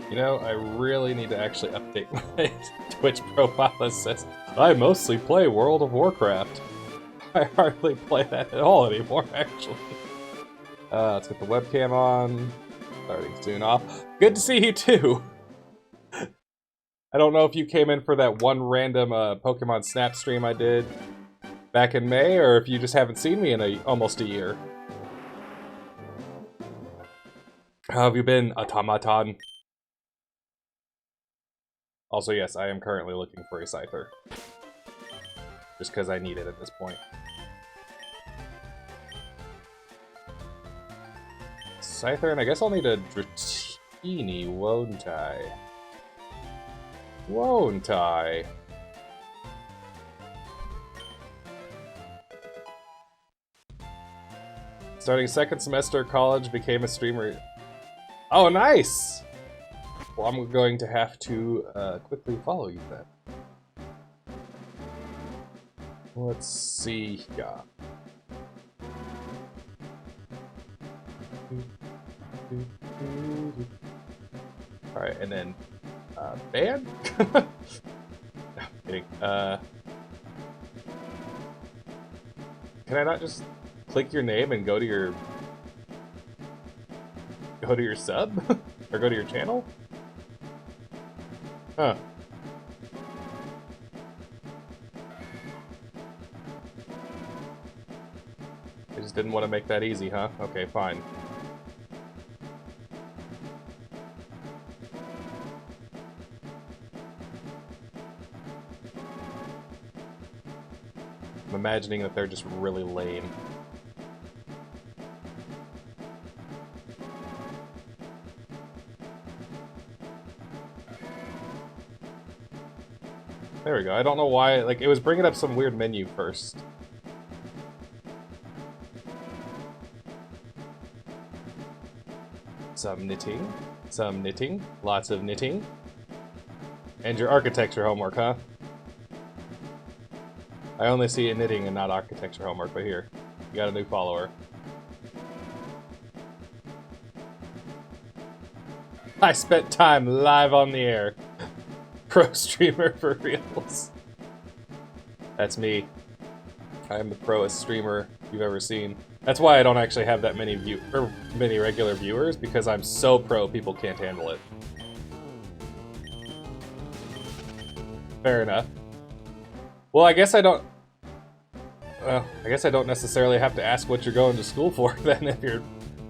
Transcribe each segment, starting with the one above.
You know, I really need to actually update my Twitch profile that says, I mostly play World of Warcraft. I hardly play that at all anymore, actually. Let's get the webcam on. Starting soon off. Good to see you too! I don't know if you came in for that one random Pokemon Snap stream I did back in May, or if you just haven't seen me in almost a year. How have you been, Automaton? Also, yes, I am currently looking for a Scyther. Just because I need it at this point. Scyther, and I guess I'll need a Dratini, won't I? Won't I? Starting second semester of college, became a streamer. Oh, nice! Well, I'm going to have to quickly follow you then. Let's see here. Alright, and then ban? No, I'm kidding. Can I not just click your name and go to your sub? Or go to your channel? Huh. I just didn't want to make that easy, huh? Okay, fine. I'm imagining that they're just really lame. There we go. I don't know why, like, it was bringing up some weird menu first. Some knitting, lots of knitting. And your architecture homework, huh? I only see knitting and not architecture homework, but here, you got a new follower. I spent time live on the air. Pro streamer for reals. That's me. I am the proest streamer you've ever seen. That's why I don't actually have that many many regular viewers, because I'm so pro people can't handle it. Fair enough. Well, I guess I don't necessarily have to ask what you're going to school for then. If you're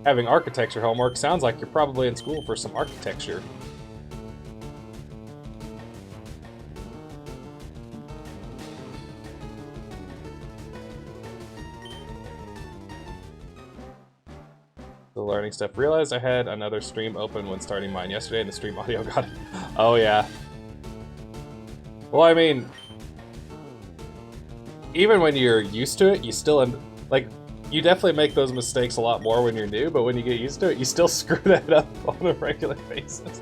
having architecture homework, sounds like you're probably in school for some architecture. The learning stuff. Realized I had another stream open when starting mine yesterday, and the stream audio got it. Oh yeah. Well, I mean, even when you're used to it, you still like, you definitely make those mistakes a lot more when you're new, but when you get used to it, you still screw that up on a regular basis.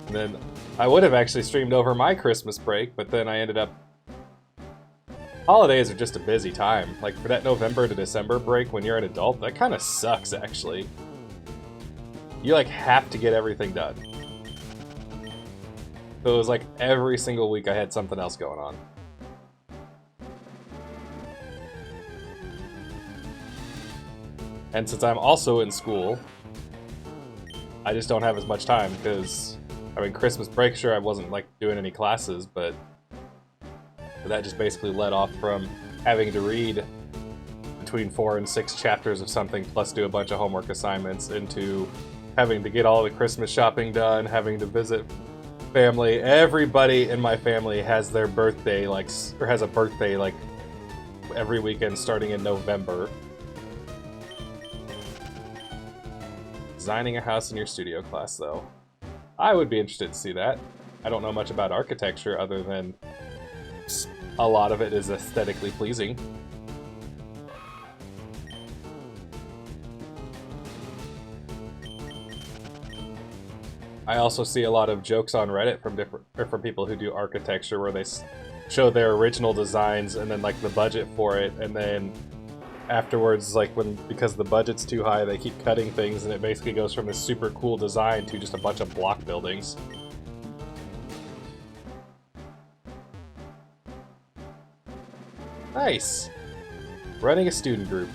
And then I would have actually streamed over my Christmas break, but then I ended up... Holidays are just a busy time. Like, for that November to December break when you're an adult, that kind of sucks, actually. You, like, have to get everything done. So it was like every single week I had something else going on. And since I'm also in school, I just don't have as much time, because... I mean, Christmas break, sure, I wasn't, like, doing any classes, but that just basically led off from having to read between 4 and 6 chapters of something, plus do a bunch of homework assignments, into having to get all the Christmas shopping done, having to visit family. Everybody in my family has their birthday, like, or has a birthday, like, every weekend starting in November. Designing a house in your studio class, though. I would be interested to see that. I don't know much about architecture other than a lot of it is aesthetically pleasing. I also see a lot of jokes on Reddit from people who do architecture where they show their original designs and then like the budget for it, and then afterwards, like because the budget's too high, they keep cutting things, and it basically goes from this super cool design to just a bunch of block buildings. Nice! Running a student group.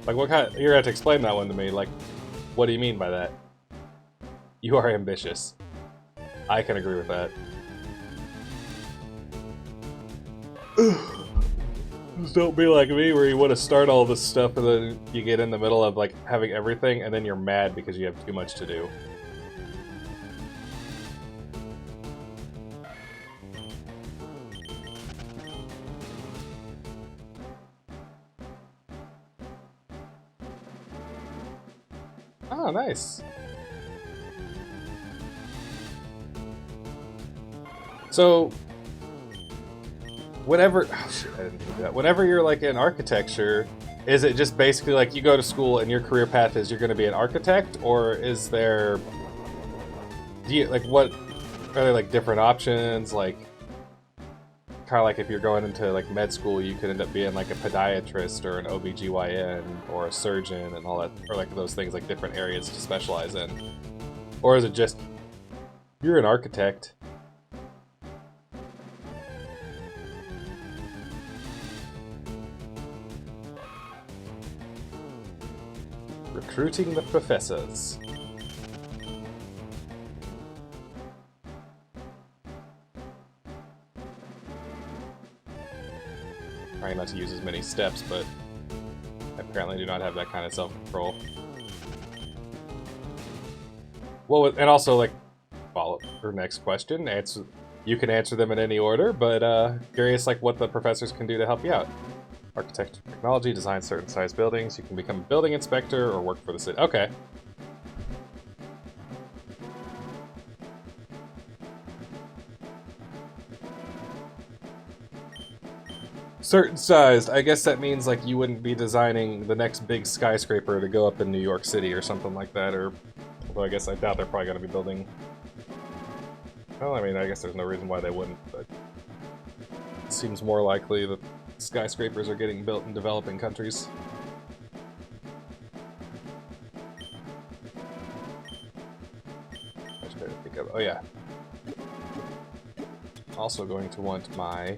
Like, what kind? You're gonna have to explain that one to me. Like, what do you mean by that? You are ambitious. I can agree with that. Just don't be like me, where you want to start all this stuff and then you get in the middle of like having everything, and then you're mad because you have too much to do. Oh, nice. So, whenever, oh shit, I didn't do that. Whenever you're like in architecture, is it just basically like you go to school and your career path is you're going to be an architect, or is there, do you, like, what, are there like different options? Like, kind of like if you're going into like med school, you could end up being like a podiatrist or an OBGYN or a surgeon and all that, or like those things, like different areas to specialize in. Or is it just, you're an architect? Recruiting the professors. Trying not to use as many steps, but I apparently do not have that kind of self-control. Well, and also, like, follow your next question. You can answer them in any order, but curious, like, what the professors can do to help you out. Architecture, technology, design certain size buildings. You can become a building inspector or work for the city. Okay. Certain sized. I guess that means like you wouldn't be designing the next big skyscraper to go up in New York City or something like that, or although I guess I doubt they're probably going to be building. Well, I mean, I guess there's no reason why they wouldn't, but it seems more likely that skyscrapers are getting built in developing countries. I should think of, oh yeah. Also going to want my...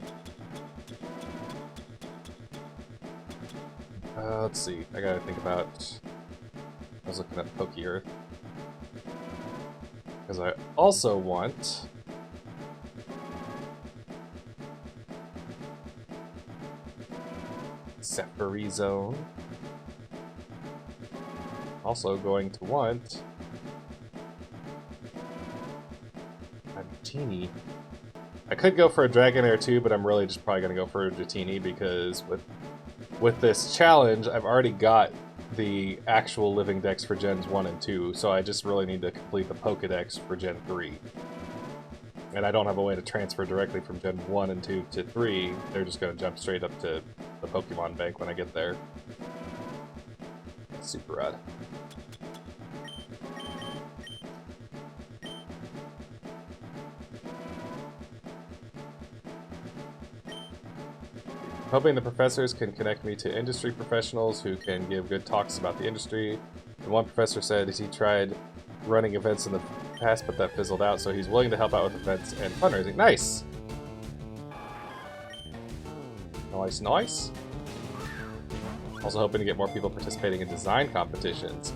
let's see, I gotta think about... I was looking at Poke-Earth. Because I also want... Separate Zone. Also going to want... a Genie. I could go for a Dragonair too, but I'm really just probably gonna go for a Dratini because with this challenge, I've already got the actual living decks for Gens 1 and 2, so I just really need to complete the Pokedex for Gen 3. And I don't have a way to transfer directly from Gen 1 and 2 to 3, they're just going to jump straight up to the Pokemon Bank when I get there. That's super rad. Hoping the professors can connect me to industry professionals who can give good talks about the industry. And one professor said he tried running events in the past, but that fizzled out, so he's willing to help out with events and fundraising. Nice! Nice, nice. Also hoping to get more people participating in design competitions.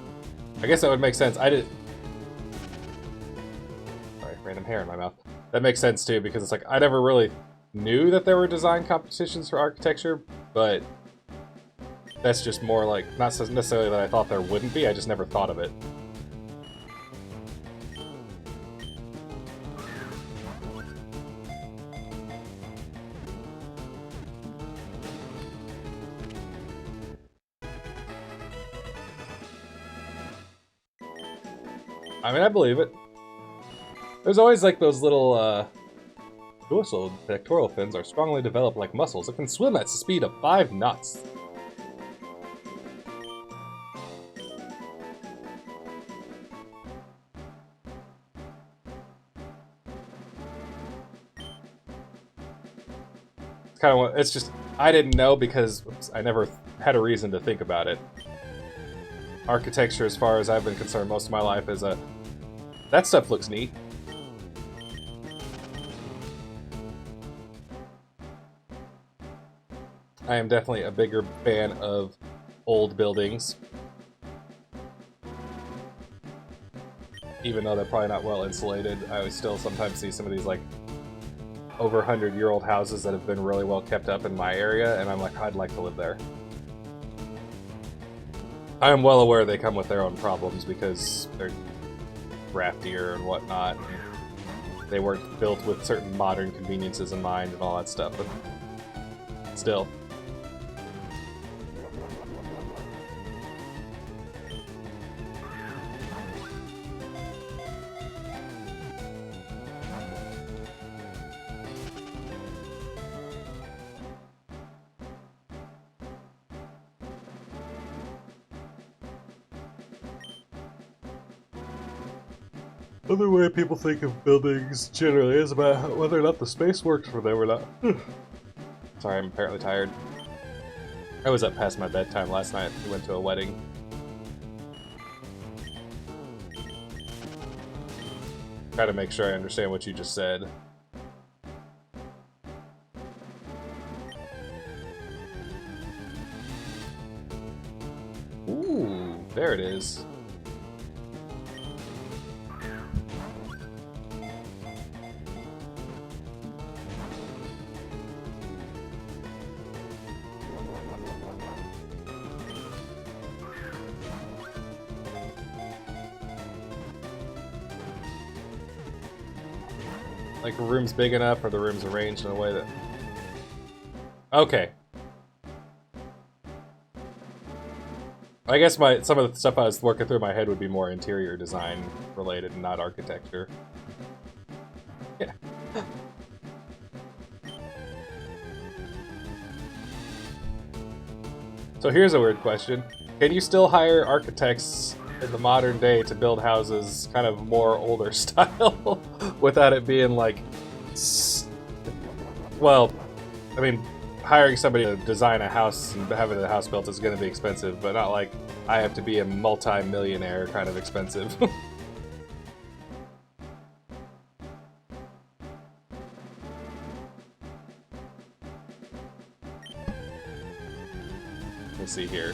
I guess that would make sense. Sorry, random hair in my mouth. That makes sense too, because it's like, I never really knew that there were design competitions for architecture, but that's just more like, not necessarily that I thought there wouldn't be, I just never thought of it. I mean, I believe it. There's always like those little, dorsal pectoral fins are strongly developed like muscles that can swim at the speed of 5 knots. kind of, it's just, I didn't know because I never had a reason to think about it. Architecture, as far as I've been concerned most of my life, is that stuff looks neat. I am definitely a bigger fan of old buildings. Even though they're probably not well insulated, I still sometimes see some of these like over 100-year-old houses that have been really well kept up in my area, and I'm like, I'd like to live there. I am well aware they come with their own problems because they're draftier and whatnot. And they weren't built with certain modern conveniences in mind and all that stuff, but still. Other way people think of buildings generally is about whether or not the space works for them or not. Sorry, I'm apparently tired. I was up past my bedtime last night. We went to a wedding. Try to make sure I understand what you just said. Ooh, there it is. Like a room's big enough, or the room's arranged in a way that... Okay. I guess some of the stuff I was working through in my head would be more interior design related and not architecture. Yeah. So here's a weird question. Can you still hire architects in the modern day to build houses kind of more older style without it being like... Well, I mean, hiring somebody to design a house and having the house built is going to be expensive, but not like I have to be a multi-millionaire kind of expensive. Let's see here.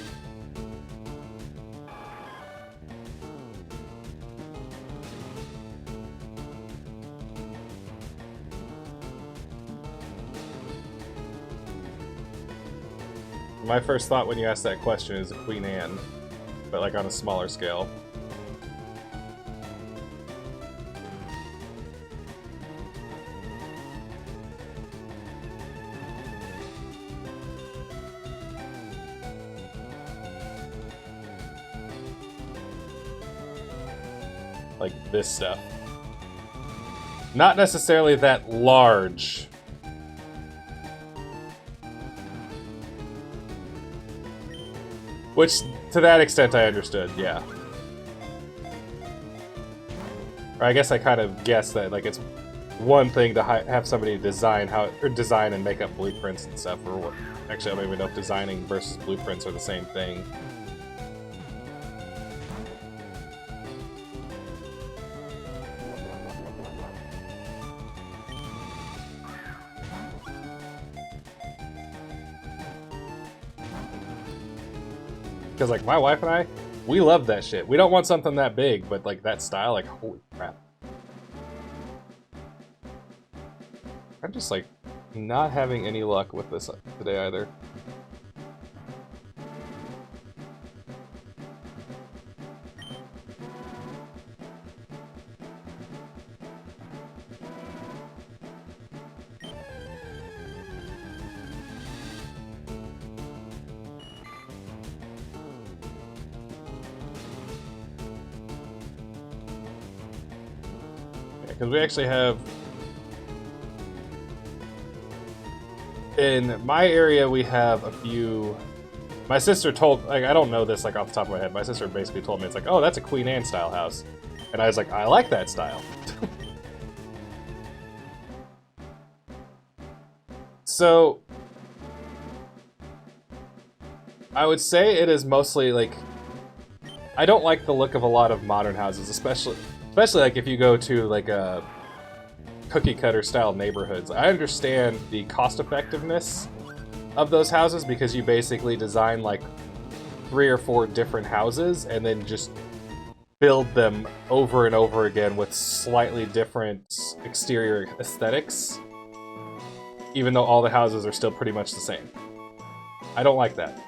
My first thought when you asked that question is a Queen Anne, but like on a smaller scale. Like this stuff. Not necessarily that large. Which, to that extent, I understood, yeah. Or I guess I kind of guessed that, like, it's one thing to have somebody design design and make up blueprints and stuff, or what. Actually, I don't even know if designing versus blueprints are the same thing. Because, like, my wife and I, we love that shit. We don't want something that big, but, like, that style, like, holy crap. I'm just, like, not having any luck with this today either. Because we actually have... In my area, we have a few... My sister told... Like, I don't know this, like, off the top of my head. My sister basically told me, it's like, oh, that's a Queen Anne style house. And I was like, I like that style. So, I would say it is mostly like I don't like the look of a lot of modern houses, especially like if you go to like a cookie cutter style neighborhoods. I understand the cost effectiveness of those houses because you basically design like 3 or 4 different houses and then just build them over and over again with slightly different exterior aesthetics, even though all the houses are still pretty much the same. I don't like that.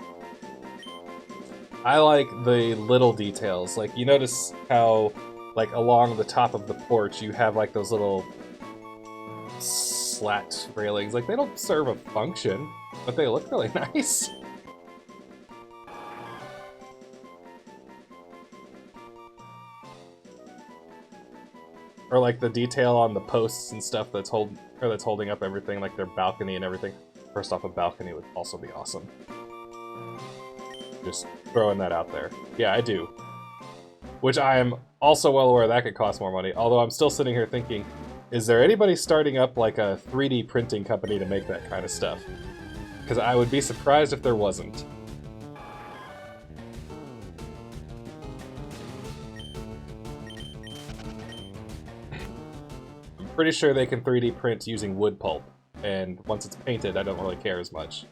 I like the little details. Like, you notice how, like, along the top of the porch, you have, like, those little slat railings. Like, they don't serve a function, but they look really nice. Or like the detail on the posts and stuff that's holding up everything, like their balcony and everything. First off, a balcony would also be awesome. Just throwing that out there. Yeah, I do. Which I am also well aware that could cost more money, although I'm still sitting here thinking, is there anybody starting up like a 3D printing company to make that kind of stuff? Because I would be surprised if there wasn't. Pretty sure they can 3D print using wood pulp, and once it's painted, I don't really care as much.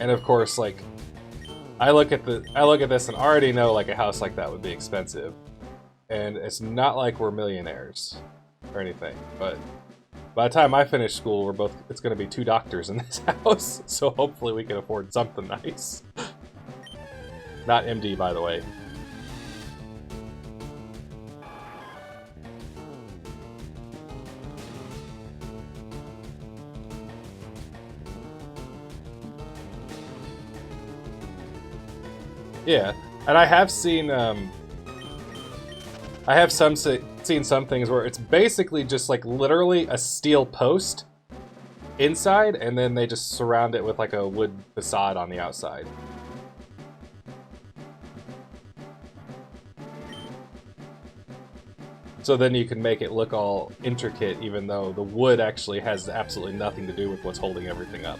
And of course, like, I look at this and already know like a house like that would be expensive, and it's not like we're millionaires or anything, but by the time I finish school, it's going to be 2 doctors in this house, so hopefully we can afford something nice. Not MD, by the way. Yeah, and I have seen, seen some things where it's basically just like literally a steel post inside, and then they just surround it with like a wood facade on the outside. So then you can make it look all intricate, even though the wood actually has absolutely nothing to do with what's holding everything up.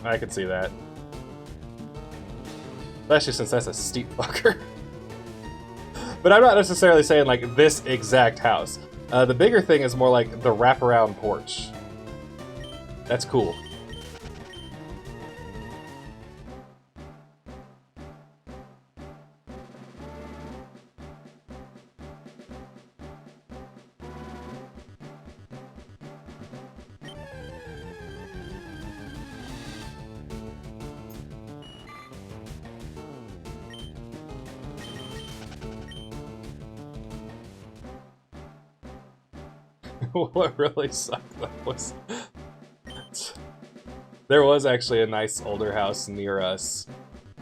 I could see that. Especially since that's a steep fucker. But I'm not necessarily saying, like, this exact house. The bigger thing is more like the wraparound porch. That's cool. What really sucked though was there was actually a nice older house near us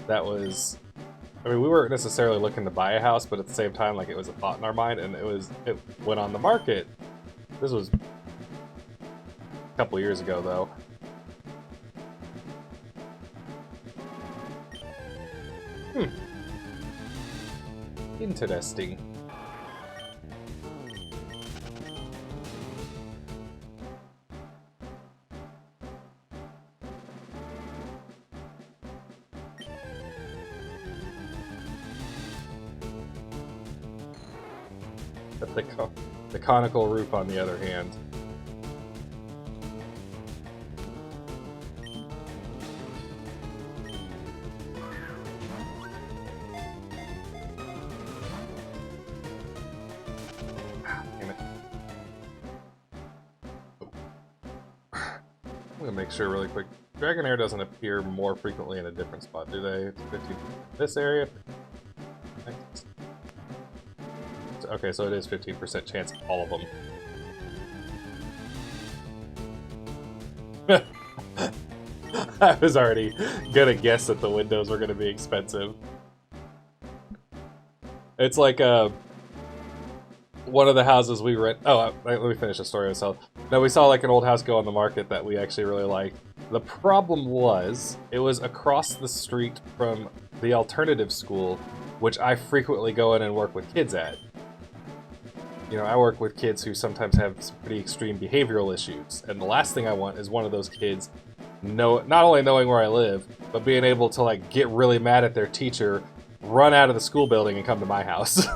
that was, I mean, we weren't necessarily looking to buy a house, but at the same time, like, it was a thought in our mind, and it went on the market. This was a couple years ago though. Interesting. The conical roof, on the other hand. Damn it. I'm gonna make sure really quick. Dragonair doesn't appear more frequently in a different spot, do they? It's 50 this area. Okay, so it is 15% chance of all of them. I was already gonna guess that the windows were gonna be expensive. It's like one of the houses we rent. Oh, let me finish the story myself. No, we saw like an old house go on the market that we actually really liked. The problem was it was across the street from the alternative school, which I frequently go in and work with kids at. You know, I work with kids who sometimes have some pretty extreme behavioral issues, and the last thing I want is one of those kids not only knowing where I live, but being able to like get really mad at their teacher, run out of the school building, and come to my house.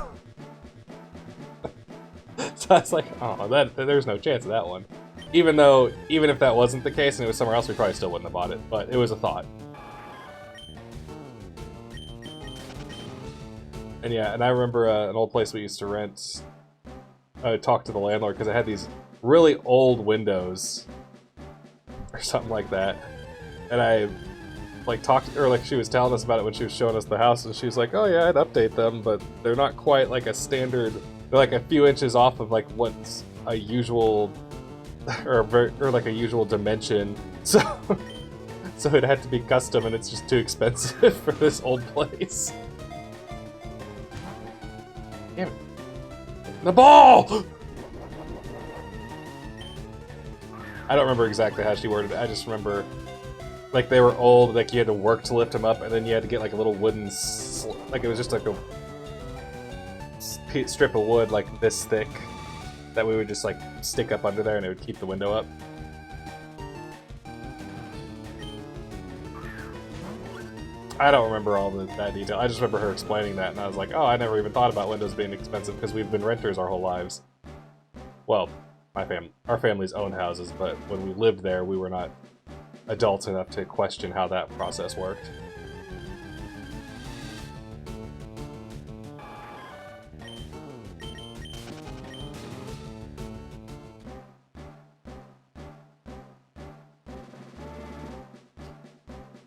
So I was like, oh, there's no chance of that one. Even if that wasn't the case and it was somewhere else, we probably still wouldn't have bought it, but it was a thought. And yeah, and I remember an old place we used to rent. I talked to the landlord because I had these really old windows or something like that, and I like talked, or like she was telling us about it when she was showing us the house, and she was like, "Oh yeah, I'd update them, but they're not quite like a standard. They're like a few inches off of like what's a usual or like a usual dimension, so it had to be custom, and it's just too expensive for this old place." Damn it. The ball! I don't remember exactly how she worded it. I just remember, like, they were old, like, you had to work to lift them up, and then you had to get, like, a little wooden... like, it was just, like, a strip of wood, like, this thick, that we would just, like, stick up under there, and it would keep the window up. I don't remember all that detail. I just remember her explaining that, and I was like, oh, I never even thought about windows being expensive, because we've been renters our whole lives. Well, our families owned houses, but when we lived there, we were not adults enough to question how that process worked.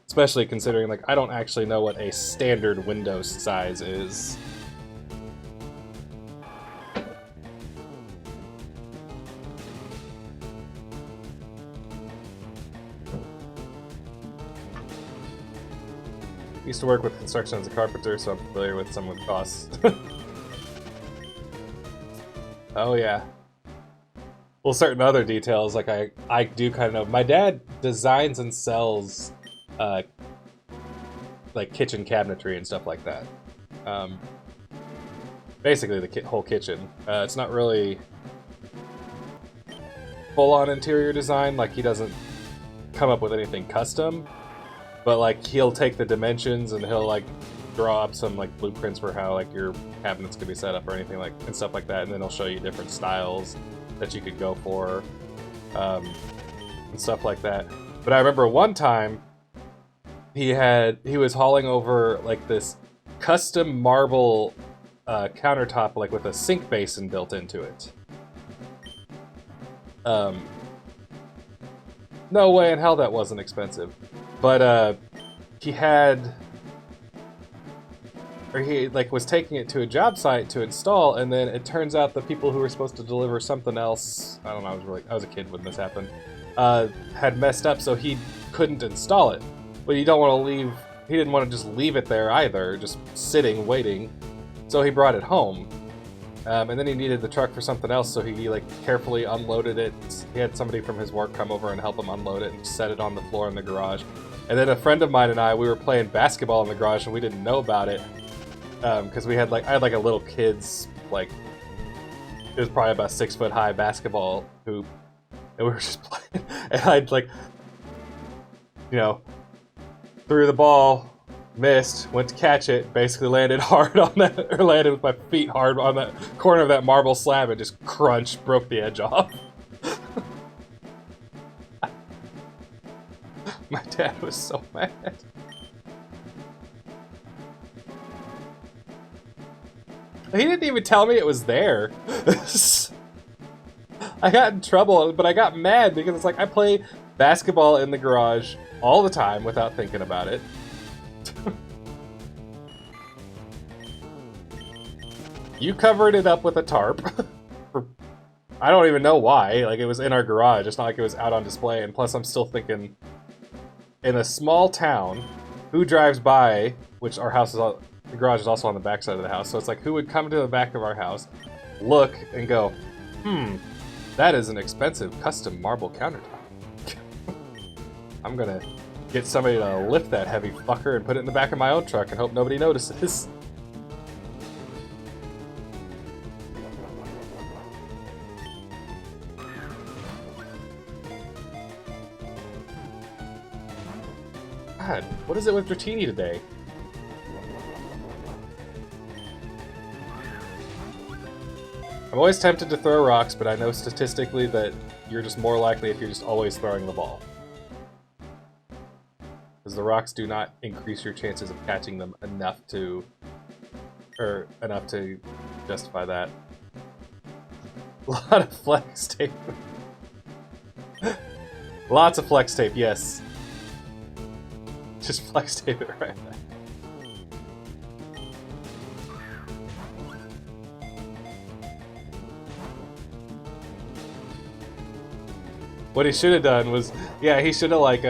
Especially considering, like, I don't actually know what a standard window size is. I used to work with construction as a carpenter, so I'm familiar with some of the costs. Oh yeah. Well, certain other details, like I do kind of know. My dad designs and sells like kitchen cabinetry and stuff like that. Basically the whole kitchen. It's not really full-on interior design, like he doesn't come up with anything custom, but like he'll take the dimensions and he'll like draw up some like blueprints for how like your cabinets could be set up or anything like and stuff like that, and then he'll show you different styles that you could go for and stuff like that. But I remember one time he was hauling over like this custom marble countertop, like with a sink basin built into it. No way in hell that wasn't expensive. But he like was taking it to a job site to install, and then it turns out the people who were supposed to deliver something else, I don't know, I was a kid when this happened, had messed up, so he couldn't install it. But you don't want to leave, he didn't want to just leave it there either, just sitting, waiting. So he brought it home. And then he needed the truck for something else, so he like carefully unloaded it. He had somebody from his work come over and help him unload it and set it on the floor in the garage. And then a friend of mine and I, we were playing basketball in the garage and we didn't know about it. Because I had like a little kid's, like, it was probably about 6 foot high basketball hoop. And we were just playing. And I'd like, you know, threw the ball, missed, went to catch it, basically landed hard on that, or landed with my feet hard on that corner of that marble slab and just crunched, broke the edge off. My dad was so mad. He didn't even tell me it was there. I got in trouble, but I got mad because it's like I play basketball in the garage all the time without thinking about it. You covered it up with a tarp. I don't even know why. Like, it was in our garage. It's not like it was out on display. And plus, I'm still thinking, in a small town, who drives by, which our house is, the garage is also on the back side of the house. So it's like, who would come to the back of our house, look and go, that is an expensive custom marble countertop. I'm gonna get somebody to lift that heavy fucker and put it in the back of my own truck and hope nobody notices. God, what is it with Dratini today? I'm always tempted to throw rocks, but I know statistically that you're just more likely if you're just always throwing the ball. Because the rocks do not increase your chances of catching them enough to justify that. A lot of flex tape. Lots of flex tape, yes. Just flex tape it right back. What he should have done was, yeah, he should have like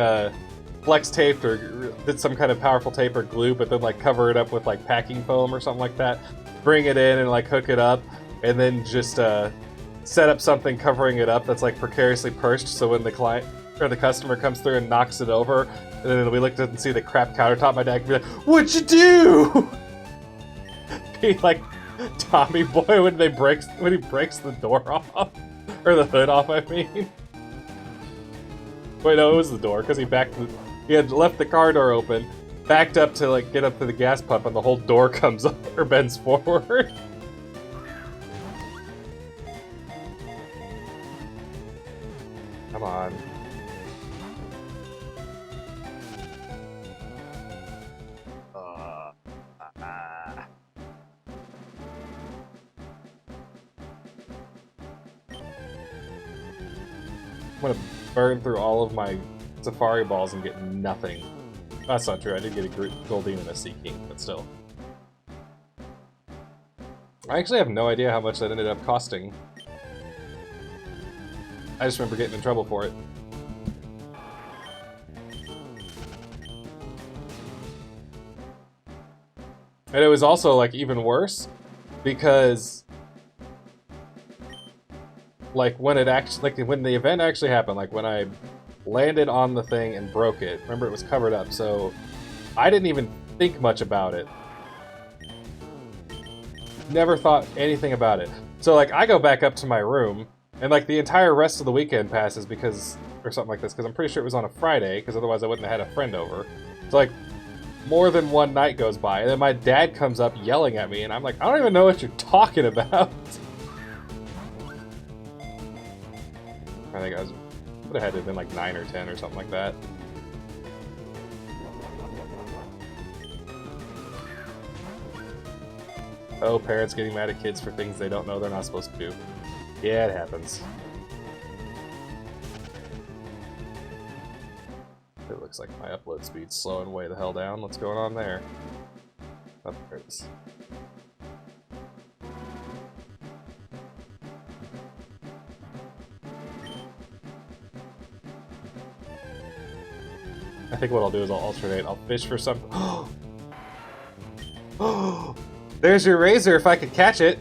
flex taped or did some kind of powerful tape or glue, but then like cover it up with like packing foam or something like that. Bring it in and like hook it up, and then just set up something covering it up that's like precariously perched, so when the client or the customer comes through and knocks it over, and then we looked at it and see the crap countertop, my dad could be like, "What'd you do?" Be like Tommy Boy when he breaks the door off or the hood off. I mean. Wait, no, it was the door, because he had left the car door open, backed up to like get up to the gas pump, and the whole door comes up or bends forward. Come on. I'm gonna burn through all of my Safari balls and get nothing. That's not true. I did get a Goldine and a Sea King, but still. I actually have no idea how much that ended up costing. I just remember getting in trouble for it. And it was also like even worse because like when the event actually happened, like when I landed on the thing and broke it, remember it was covered up, so I didn't even think much about it. Never thought anything about it. So like I go back up to my room and like the entire rest of the weekend passes because, or something like this, because I'm pretty sure it was on a Friday, because otherwise I wouldn't have had a friend over. So like more than one night goes by, and then my dad comes up yelling at me, and I'm like, I don't even know what you're talking about. I think I would have had to have been like 9 or 10 or something like that. Oh, parents getting mad at kids for things they don't know they're not supposed to do. Yeah, it happens. It looks like my upload speed's slowing way the hell down. What's going on there? Oh, there it is. I think what I'll do is I'll alternate. I'll fish for some... Oh! There's your razor if I could catch it!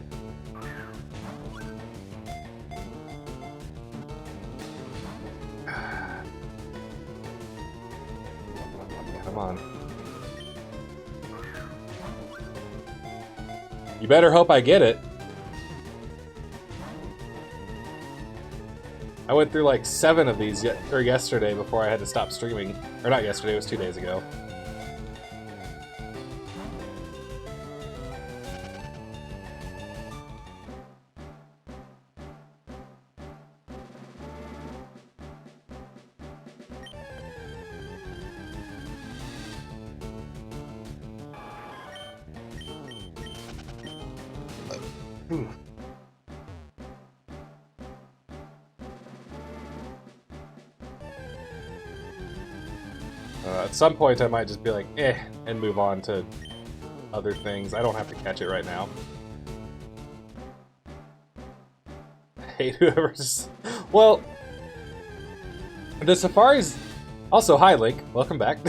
Come on. You better hope I get it. I went through like 7 of these yesterday before I had to stop streaming. Or not yesterday, it was 2 days ago. At some point I might just be like, eh, and move on to other things. I don't have to catch it right now. I hate whoever just... Well, the Safari's... Also, hi Link, welcome back.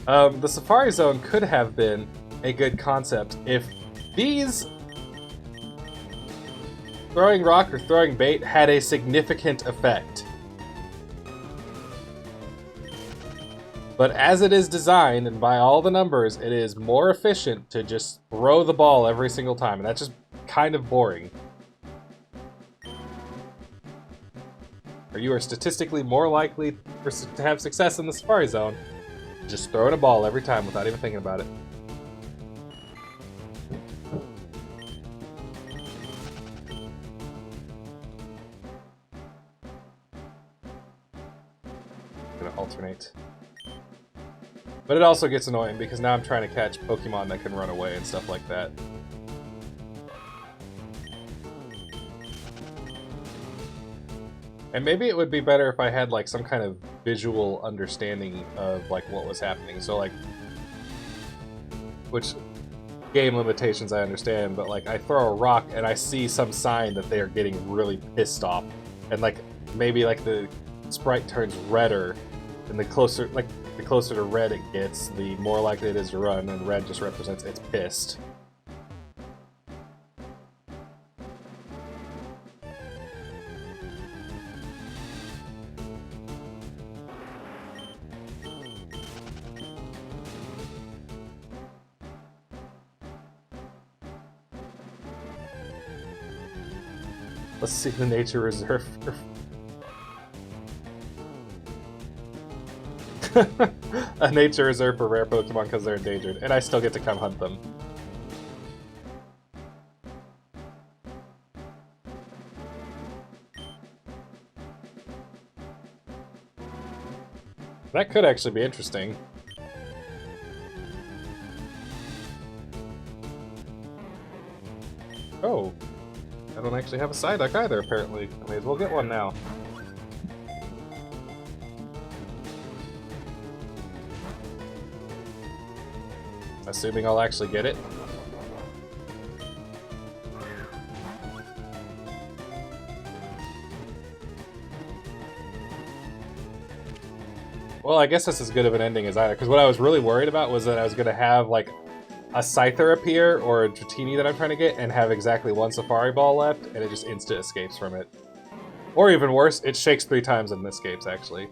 The Safari Zone could have been a good concept if these throwing rock or throwing bait had a significant effect. But as it is designed, and by all the numbers, it is more efficient to just throw the ball every single time, and that's just kind of boring. Or you are statistically more likely to have success in the Safari Zone just throwing a ball every time without even thinking about it. Gonna alternate. But it also gets annoying because now I'm trying to catch Pokemon that can run away and stuff like that. And maybe it would be better if I had like some kind of visual understanding of like what was happening. So like, which game limitations I understand, but like I throw a rock and I see some sign that they are getting really pissed off, and like maybe like the sprite turns redder, and the closer to red it gets, the more likely it is to run, and red just represents it's pissed. Let's see the nature reserve. A nature reserve for rare Pokemon because they're endangered, and I still get to come hunt them. That could actually be interesting. Oh. I don't actually have a Psyduck either, apparently. I may as well get one now. Assuming I'll actually get it. Well, I guess that's as good of an ending as either, because what I was really worried about was that I was going to have, like, a Scyther appear, or a Dratini that I'm trying to get, and have exactly one Safari Ball left, and it just instant escapes from it. Or even worse, it shakes 3 times and escapes, actually.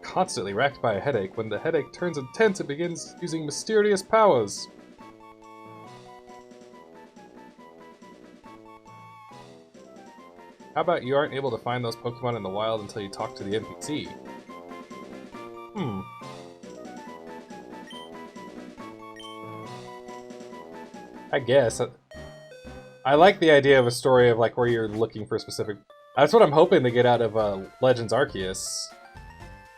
Constantly racked by a headache. When the headache turns intense, it begins using mysterious powers. How about you aren't able to find those Pokemon in the wild until you talk to the NPC? I guess. I like the idea of a story of like where you're looking for specific... That's what I'm hoping to get out of Legends Arceus.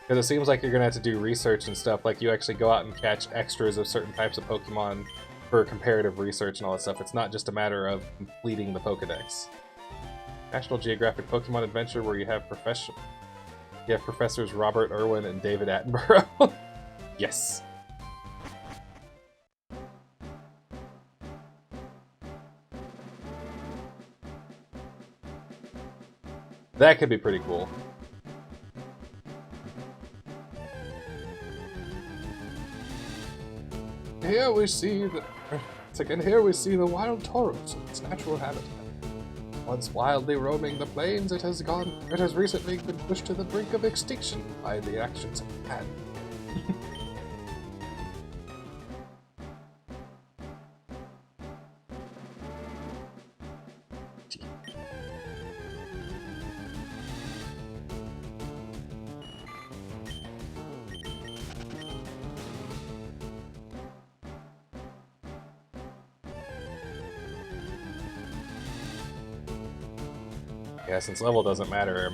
Because it seems like you're going to have to do research and stuff. Like you actually go out and catch extras of certain types of Pokemon for comparative research and all that stuff. It's not just a matter of completing the Pokedex. National Geographic Pokemon Adventure where you have Professors Robert Irwin and David Attenborough. Yes. That could be pretty cool. Here we see the wild Tauros in its natural habitat. Once wildly roaming the plains, it has recently been pushed to the brink of extinction by the actions of man. Yeah, since level doesn't matter,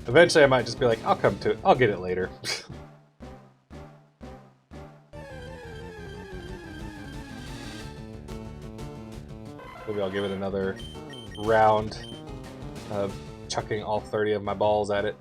eventually I might just be like, I'll come to it, I'll get it later. Maybe I'll give it another round of chucking all 30 of my balls at it.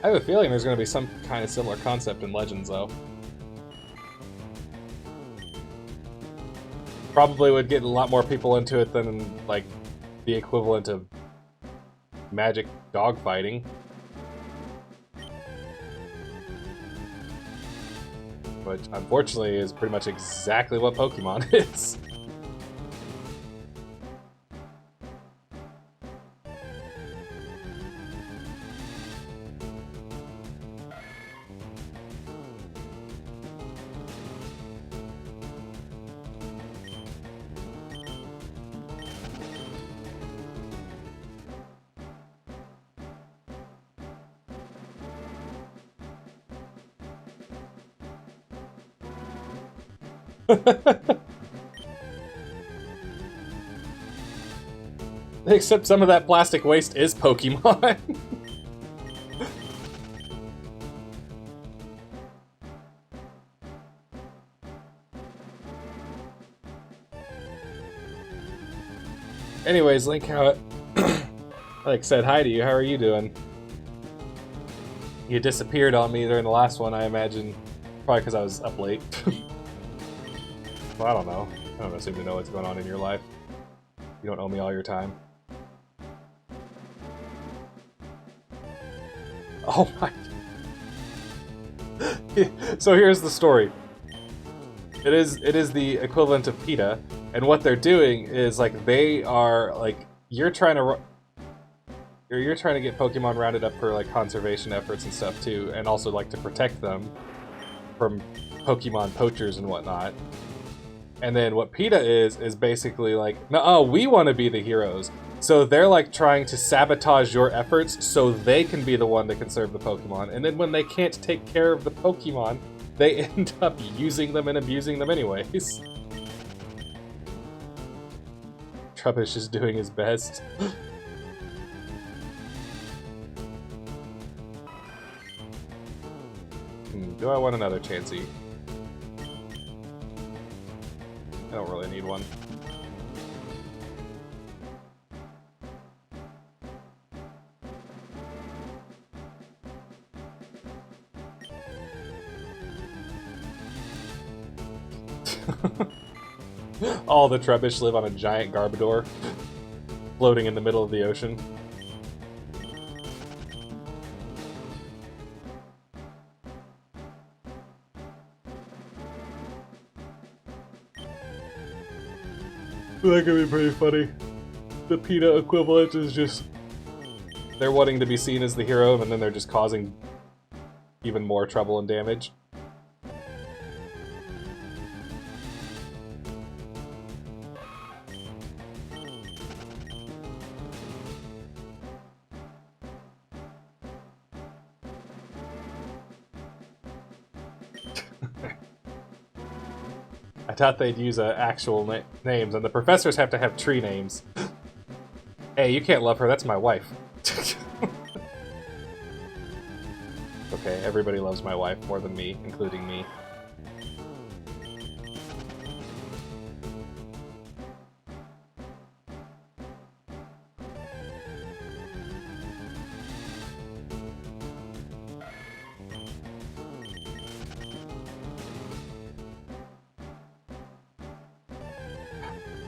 I have a feeling there's going to be some kind of similar concept in Legends, though. Probably would get a lot more people into it than, like, the equivalent of magic dogfighting. which unfortunately is pretty much exactly what Pokemon is. Except some of that plastic waste is Pokemon. Anyways, Link, how like said hi to you. How are you doing? You disappeared on me during the last one, I imagine. Probably because I was up late. Well, I don't know. I don't assume to know what's going on in your life. You don't owe me all your time. Oh my... So here's the story. It is the equivalent of PETA, and what they're doing is, like, they are, like, you're trying to get Pokemon rounded up for, like, conservation efforts and stuff, too, and also, like, to protect them from Pokemon poachers and whatnot. And then what PETA is basically like, no, we want to be the heroes. So they're like trying to sabotage your efforts so they can be the one to conserve the Pokemon. And then when they can't take care of the Pokemon, they end up using them and abusing them anyways. Trubbish is doing his best. Do I want another Chansey? I don't really need one. All the Trubbish live on a giant Garbodor, floating in the middle of the ocean. That could be pretty funny. The PETA equivalent is just... they're wanting to be seen as the hero, and then they're just causing even more trouble and damage. I thought they'd use actual names, and the professors have to have tree names. Hey, you can't love her, that's my wife. Okay, everybody loves my wife more than me, including me.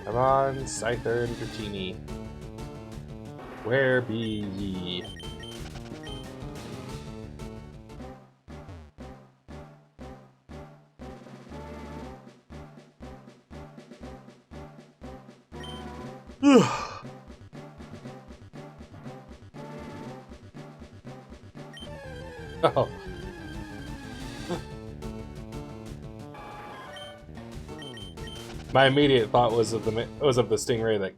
Come on, Scyther and Dratini. Where be ye? Oh. My immediate thought was of the stingray that,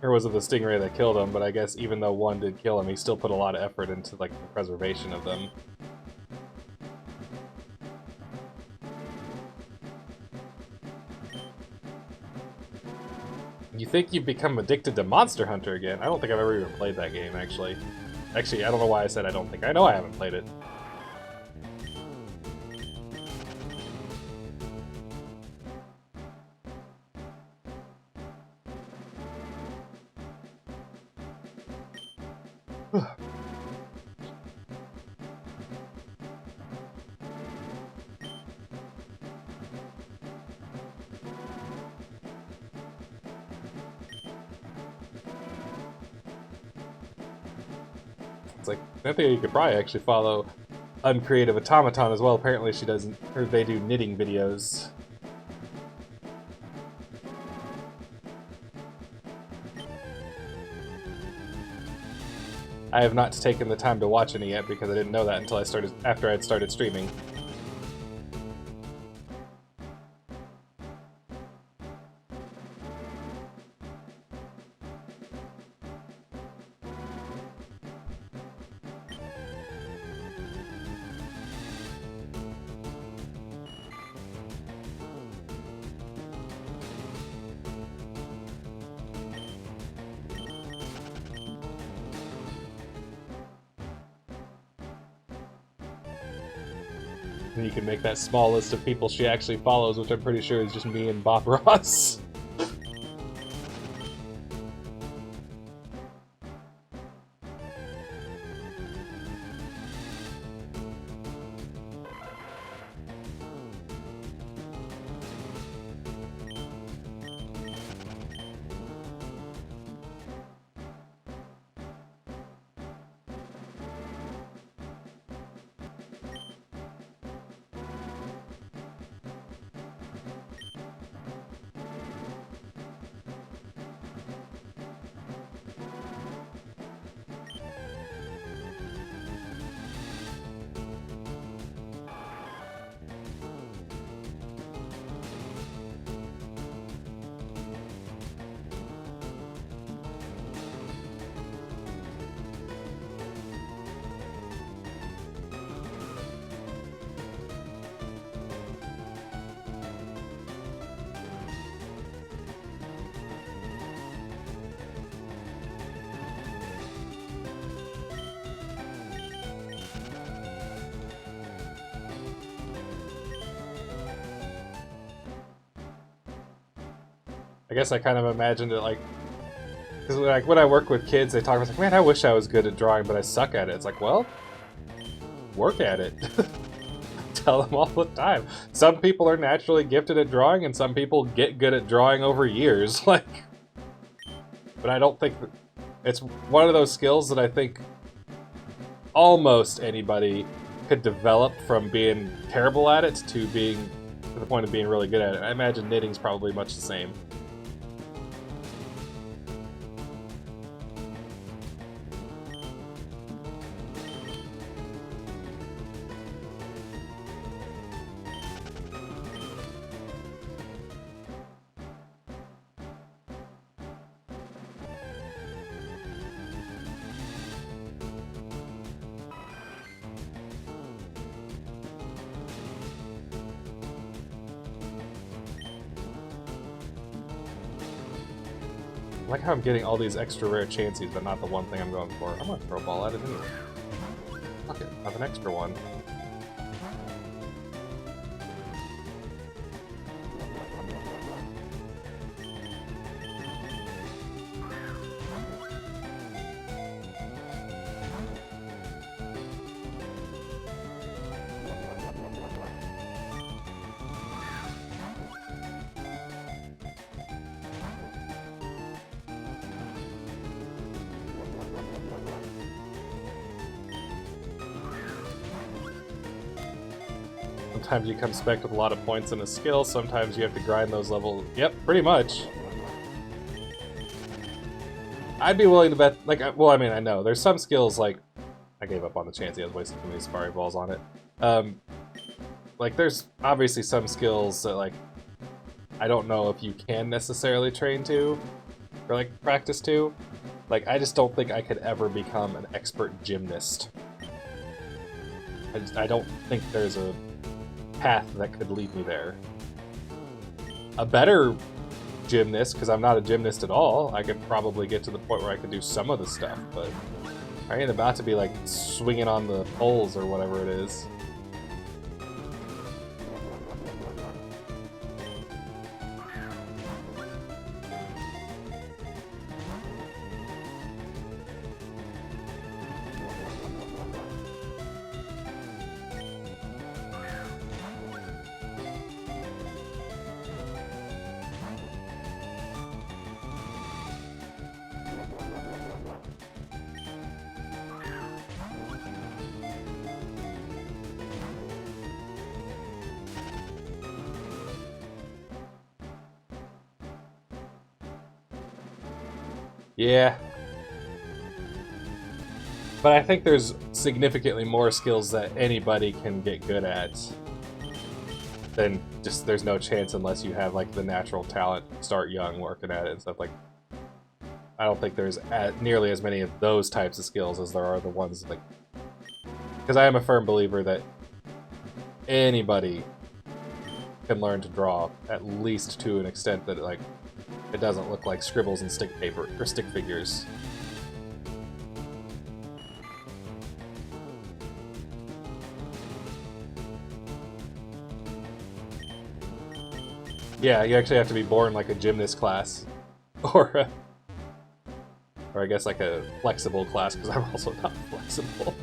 or was of the stingray that killed him, but I guess even though one did kill him, he still put a lot of effort into like the preservation of them. You think you've become addicted to Monster Hunter again? I don't think I've ever even played that game, actually. Actually, I don't know why I said I don't think. I know I haven't played it. It's like, I think you could probably actually follow uncreative automaton as well. Apparently she doesn't, or they do knitting videos. I have not taken the time to watch any yet because I didn't know that until after I'd started streaming. And you can make that small list of people she actually follows, which I'm pretty sure is just me and Bob Ross. I guess I kind of imagined it like, because like when I work with kids, they talk about like, man, I wish I was good at drawing, but I suck at it. It's like, well, work at it. Tell them all the time. Some people are naturally gifted at drawing, and some people get good at drawing over years. Like, but I don't think it's one of those skills that I think almost anybody could develop from being terrible at it to being to the point of being really good at it. I imagine knitting's probably much the same. I like how I'm getting all these extra rare chances, but not the one thing I'm going for. I'm gonna throw a ball at it anyway. Fuck it, I have an extra one. Sometimes you come spec with a lot of points and a skill, sometimes you have to grind those levels. Yep, pretty much. I'd be willing to bet, like, well, I mean, I know. There's some skills, like, I gave up on the chance. I was wasting too many safari balls on it. Like, there's obviously some skills that, like, I don't know if you can necessarily train to, or, like, practice to. Like, I just don't think I could ever become an expert gymnast. I don't think there's a path that could lead me there. A better gymnast, because I'm not a gymnast at all, I could probably get to the point where I could do some of the stuff, but I ain't about to be like swinging on the poles or whatever it is. Yeah. But I think there's significantly more skills that anybody can get good at than just there's no chance unless you have like the natural talent, start young working at it and stuff like. I don't think there's nearly as many of those types of skills as there are the ones like. Because I am a firm believer that anybody can learn to draw, at least to an extent that like it doesn't look like scribbles and stick paper or stick figures. Yeah, you actually have to be born like a gymnast class, or I guess like a flexible class, because I'm also not flexible.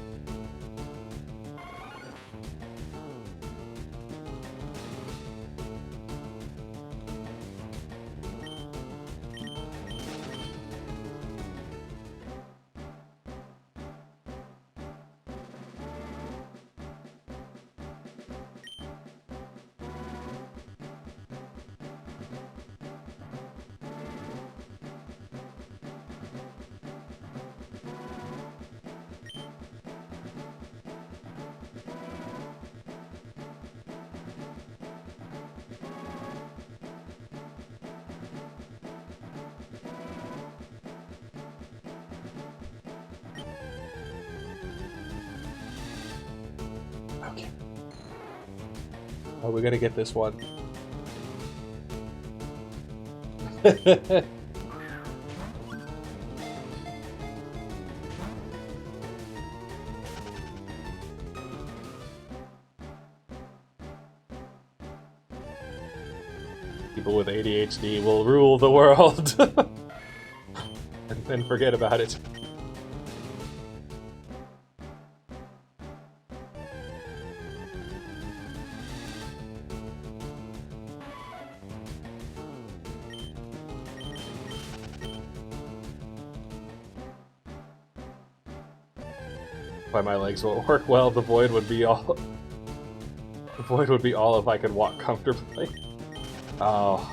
Okay. Oh, we're gonna get this one. People with ADHD will rule the world. And then forget about it. Why my legs won't work well, the void would be all... The void would be all if I could walk comfortably. Oh.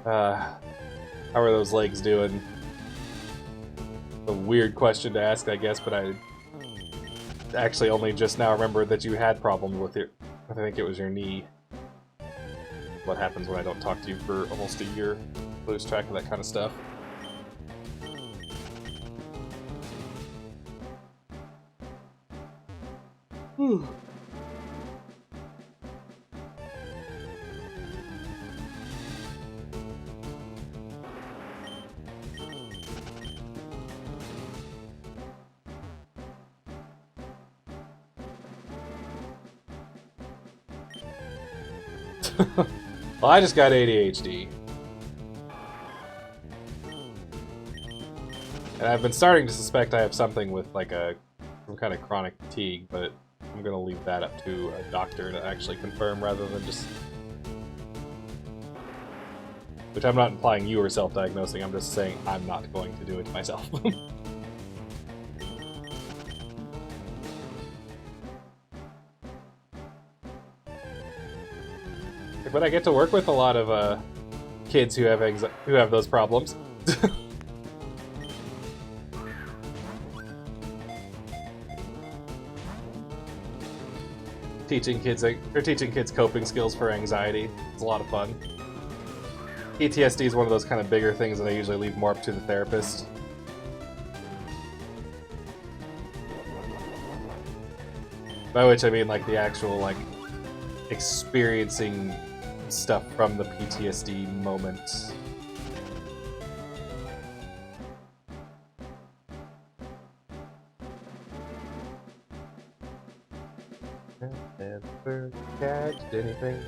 How are those legs doing? A weird question to ask, I guess, but I actually only just now remembered that you had problems with your... I think it was your knee. What happens when I don't talk to you for almost a year? Lose track of that kind of stuff. Whew. Well, I just got ADHD. And I've been starting to suspect I have something with like some kind of chronic fatigue, but I'm gonna leave that up to a doctor to actually confirm rather than just... Which I'm not implying you are self-diagnosing, I'm just saying I'm not going to do it myself. But I get to work with a lot of kids who have those problems. teaching kids coping skills for anxiety. It's a lot of fun. PTSD is one of those kind of bigger things that I usually leave more up to the therapist. By which I mean like the actual like experiencing stuff from the PTSD moment. Never catched anything.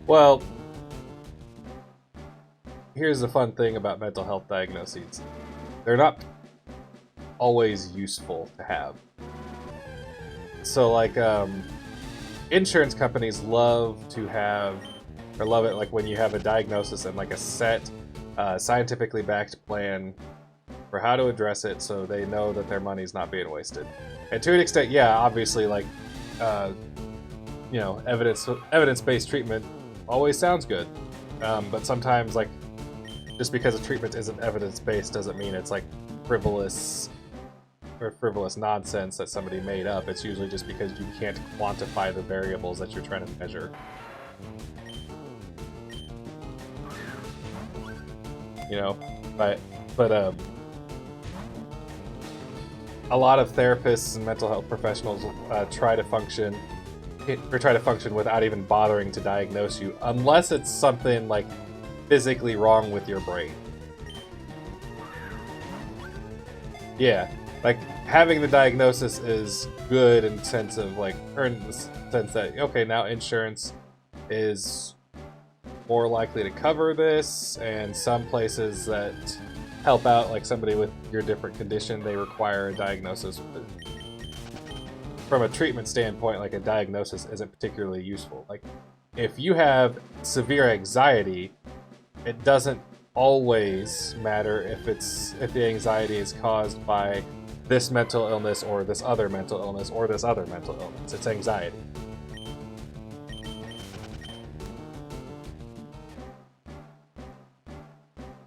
Well, here's the fun thing about mental health diagnoses. They're not always useful to have. So like, insurance companies love to have, or love it like when you have a diagnosis and like a set, scientifically backed plan for how to address it so they know that their money's not being wasted. And to an extent, yeah, obviously, like, you know, evidence-based treatment always sounds good. But sometimes, like, just because a treatment isn't evidence-based doesn't mean it's, like, frivolous nonsense that somebody made up. It's usually just because you can't quantify the variables that you're trying to measure. You know, but a lot of therapists and mental health professionals try to function without even bothering to diagnose you, unless it's something like physically wrong with your brain. Yeah, like having the diagnosis is good in the sense of like, or in the sense that okay, now insurance is more likely to cover this, and some places that help out like somebody with your different condition, they require a diagnosis. From a treatment standpoint, like a diagnosis isn't particularly useful. Like if you have severe anxiety, it doesn't always matter if the anxiety is caused by this mental illness or this other mental illness or this other mental illness. It's anxiety.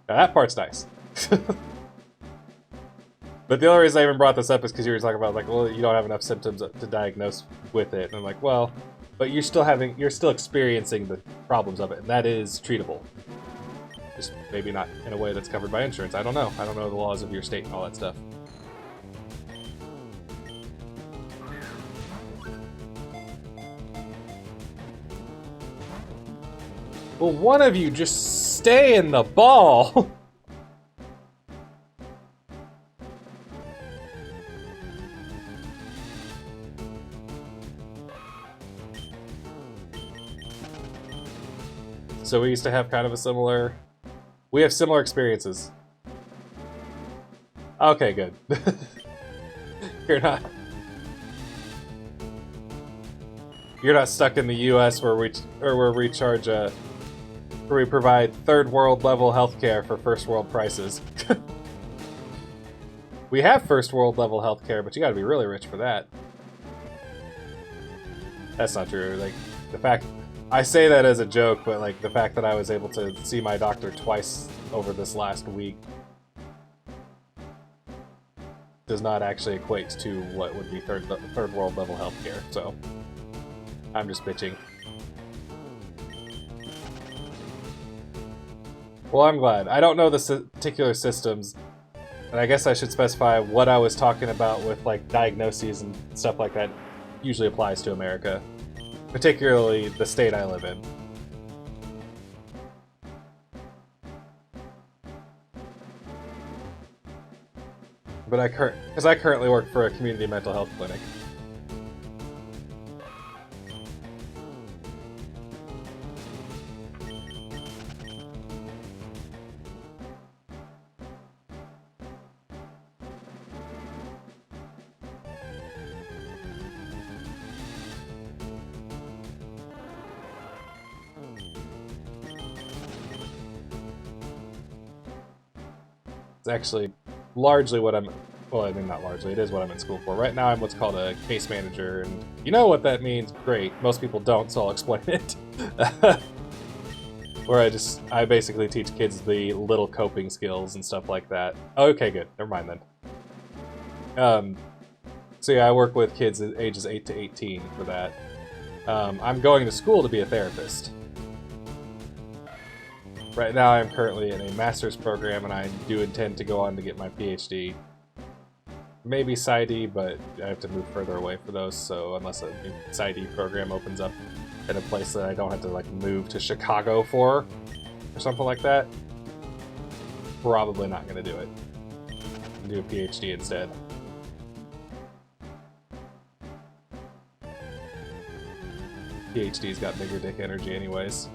Now, that part's nice. But the only reason I even brought this up is because you were talking about like, well, you don't have enough symptoms to diagnose with it. And I'm like, well, but you're still experiencing the problems of it, and that is treatable. Just maybe not in a way that's covered by insurance. I don't know. I don't know the laws of your state and all that stuff. Will one of you just stay in the ball? So we used to have kind of a similar... We have similar experiences. Okay, good. You're not stuck in the U.S. where we provide third world level healthcare for first world prices. We have first world level healthcare, but you got to be really rich for that. That's not true. Like the fact. I say that as a joke, but like the fact that I was able to see my doctor twice over this last week does not actually equate to what would be third world level healthcare. So I'm just bitching. Well, I'm glad. I don't know the particular systems, and I guess I should specify what I was talking about with like diagnoses and stuff like that usually applies to America. Particularly the state I live in. But because I currently work for a community mental health clinic. It's actually largely what I'm... Well, I mean, not largely. It is what I'm in school for. Right now, I'm what's called a case manager, and you know what that means? Great. Most people don't, so I'll explain it. Where I basically teach kids the little coping skills and stuff like that. Okay, good. Never mind then. So yeah, I work with kids ages 8 to 18 for that. I'm going to school to be a therapist. Right now, I'm currently in a master's program, and I do intend to go on to get my PhD. Maybe PsyD, but I have to move further away for those, so unless a new PsyD program opens up in a place that I don't have to like move to Chicago for, or something like that, probably not going to do it. I'll do a PhD instead. PhD's got bigger dick energy anyways.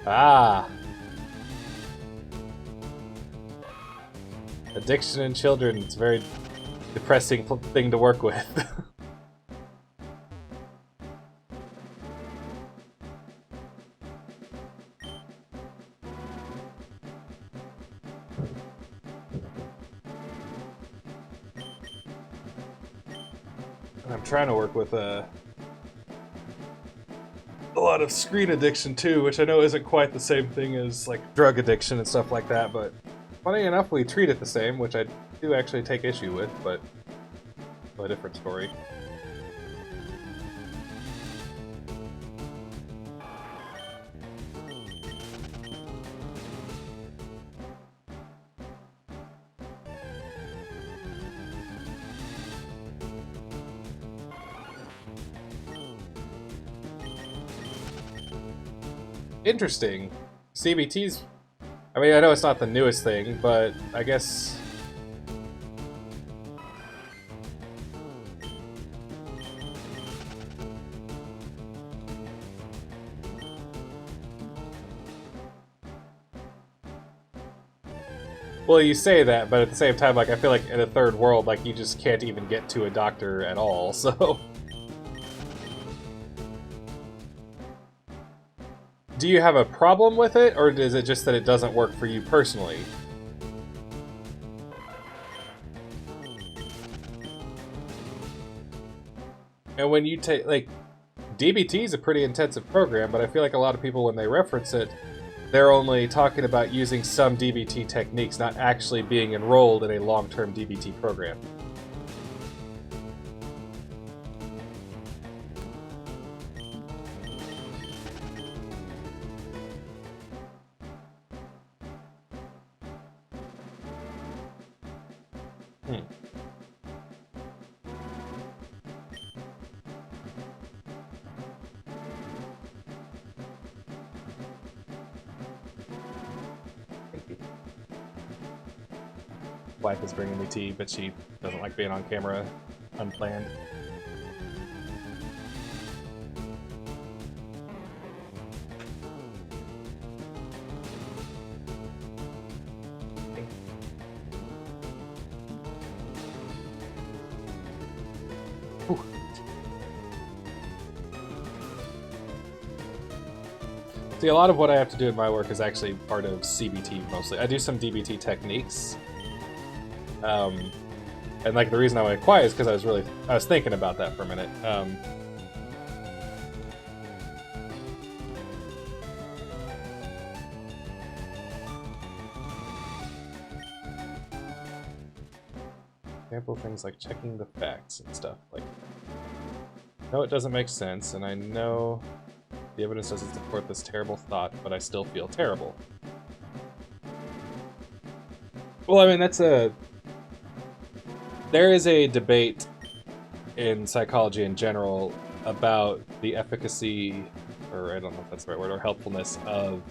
Ah! Addiction in children, it's a very depressing thing to work with. I'm trying to work with a lot of screen addiction too, which I know isn't quite the same thing as like drug addiction and stuff like that, but funny enough we treat it the same, which I do actually take issue with, but a different story. Interesting. CBT's... I mean, I know it's not the newest thing, but I guess... Well, you say that, but at the same time, like, I feel like in a third world, like, you just can't even get to a doctor at all, so... Do you have a problem with it, or is it just that it doesn't work for you personally? And when you take, like, DBT is a pretty intensive program, but I feel like a lot of people, when they reference it, they're only talking about using some DBT techniques, not actually being enrolled in a long-term DBT program. Wife is bringing me tea, but she doesn't like being on camera unplanned. Whew. See, a lot of what I have to do in my work is actually part of CBT mostly. I do some DBT techniques. And like the reason I went quiet is because I was thinking about that for a minute. Example things like checking the facts and stuff. Like, no, it doesn't make sense, and I know the evidence doesn't support this terrible thought, but I still feel terrible. Well, I mean, there is a debate in psychology in general about the efficacy, or I don't know if that's the right word, or helpfulness of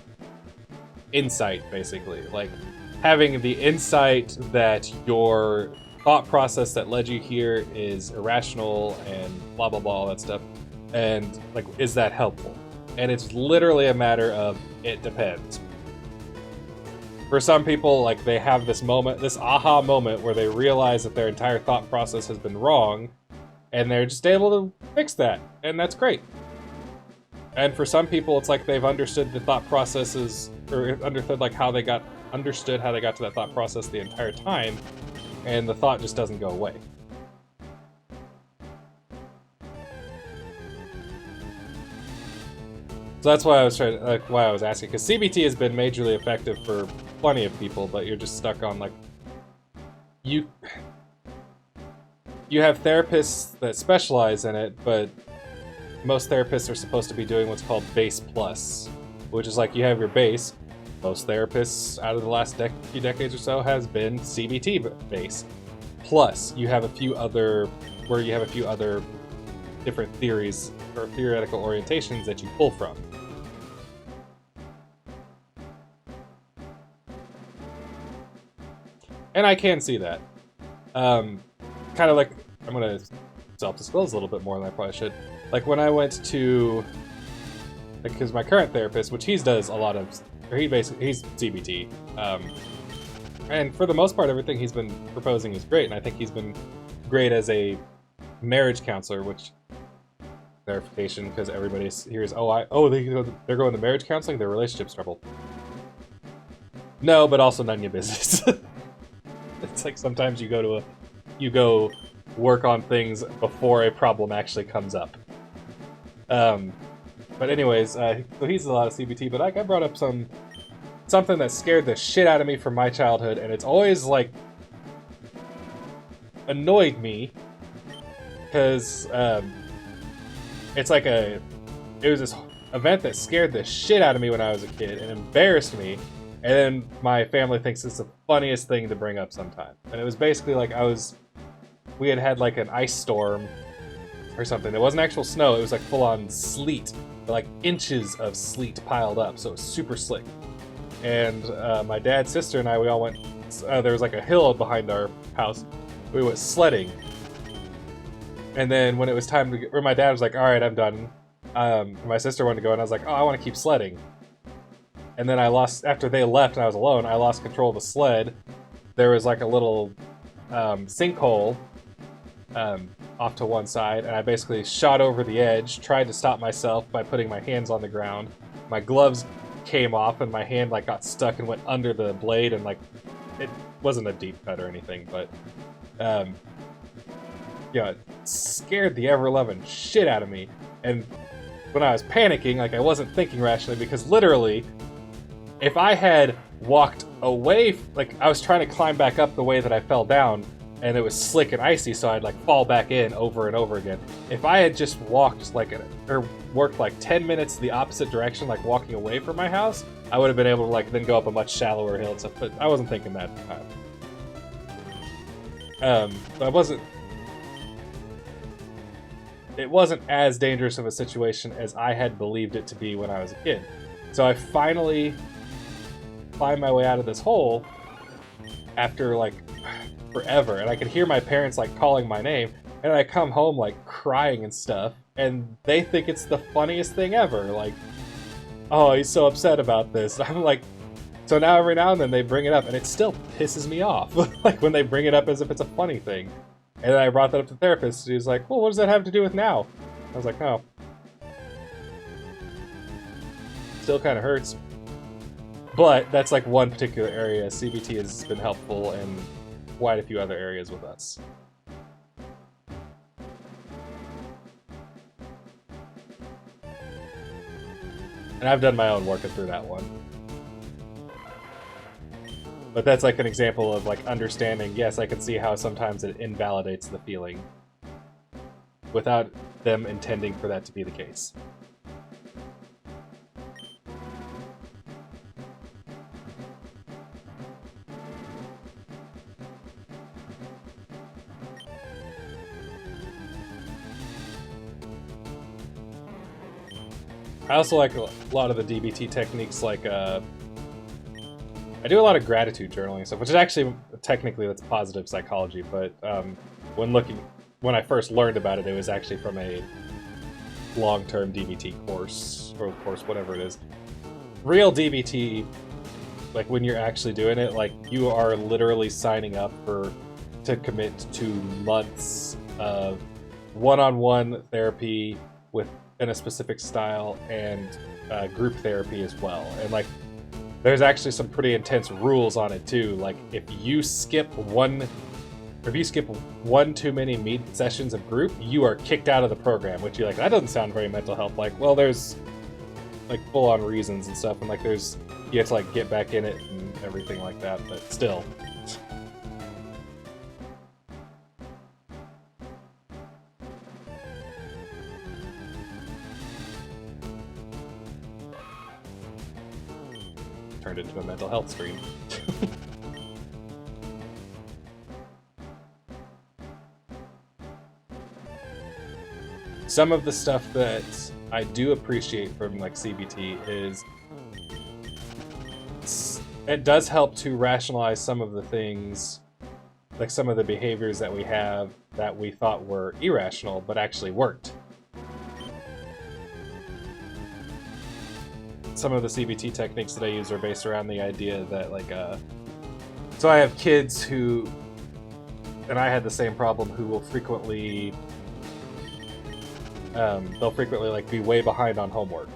insight, basically. Like, having the insight that your thought process that led you here is irrational and blah, blah, blah, all that stuff. And, like, is that helpful? And it's literally a matter of, it depends. For some people, like, they have this moment, this aha moment where they realize that their entire thought process has been wrong, and they're just able to fix that, and that's great. And for some people, it's like they've understood the thought processes, or understood like how they got to that thought process the entire time, and the thought just doesn't go away. So that's why I was asking, because CBT has been majorly effective for plenty of people, but you're just stuck on, like, you have therapists that specialize in it, but most therapists are supposed to be doing what's called base plus, which is like you have your base. Most therapists out of the last few decades or so has been CBT base. Plus, you have a few other different theories or theoretical orientations that you pull from. And I can see that. Kind of like, I'm going to self-disclose a little bit more than I probably should. Like when I went to because my current therapist, which he does a lot of, or he's CBT, and for the most part, everything he's been proposing is great, and I think he's been great as a marriage counselor, which clarification, because everybody hears, they're going to marriage counseling, their relationship's trouble. No, but also none of your business. It's like sometimes you go work on things before a problem actually comes up. But anyways, so he's a lot of CBT, but I brought up something that scared the shit out of me from my childhood, and it's always like annoyed me because it's like it was this event that scared the shit out of me when I was a kid and embarrassed me, and then my family thinks it's the funniest thing to bring up sometime. And it was basically like we had like an ice storm or something. It wasn't actual snow, it was like full-on sleet, like inches of sleet piled up, so it was super slick. And my dad, sister, and I, we all went, there was like a hill behind our house, we went sledding. And then when it was time to get, where my dad was like, all right, I'm done. My sister wanted to go, and I was like, oh, I want to keep sledding. And then after they left and I was alone, I lost control of the sled. There was like a little sinkhole off to one side, and I basically shot over the edge, tried to stop myself by putting my hands on the ground. My gloves came off, and my hand like got stuck and went under the blade, and like it wasn't a deep cut or anything, but yeah, it scared the ever-loving shit out of me. And when I was panicking, like I wasn't thinking rationally, because literally, if I had walked away, like I was trying to climb back up the way that I fell down, and it was slick and icy, so I'd like fall back in over and over again. If I had just walked or worked like 10 minutes the opposite direction, like walking away from my house, I would have been able to like then go up a much shallower hill and stuff, but I wasn't thinking that at the time. It wasn't as dangerous of a situation as I had believed it to be when I was a kid. So I finally climbed my way out of this hole after like forever, and I could hear my parents like calling my name, and I come home like crying and stuff, and they think it's the funniest thing ever. Like, oh, he's so upset about this. I'm like, so now every now and then they bring it up, and it still pisses me off. Like when they bring it up as if it's a funny thing. And then I brought that up to the therapist, and he was like, well, what does that have to do with now? I was like, oh. Still kind of hurts. But that's like one particular area. CBT has been helpful in quite a few other areas with us. And I've done my own work through that one. But that's like an example of like understanding, yes, I can see how sometimes it invalidates the feeling without them intending for that to be the case. I also like a lot of the DBT techniques, like I do a lot of gratitude journaling and stuff, which is actually, technically, that's positive psychology, but when I first learned about it, it was actually from a long-term DBT course, or course, whatever it is. Real DBT, like when you're actually doing it, like you are literally signing up to commit to months of one-on-one therapy in a specific style, and group therapy as well. And like, there's actually some pretty intense rules on it too. Like if you skip one too many meet sessions of group, you are kicked out of the program, which you're like, that doesn't sound very mental health like. Well, there's like full-on reasons and stuff, and like you have to like get back in it and everything like that, but still. Turned into a mental health stream. Some of the stuff that I do appreciate from like CBT is it does help to rationalize some of the things, like some of the behaviors that we have that we thought were irrational but actually worked. some of the CBT techniques that I use are based around the idea that, like, so I have kids who, and I had the same problem, who will frequently, they'll frequently, like, be way behind on homework.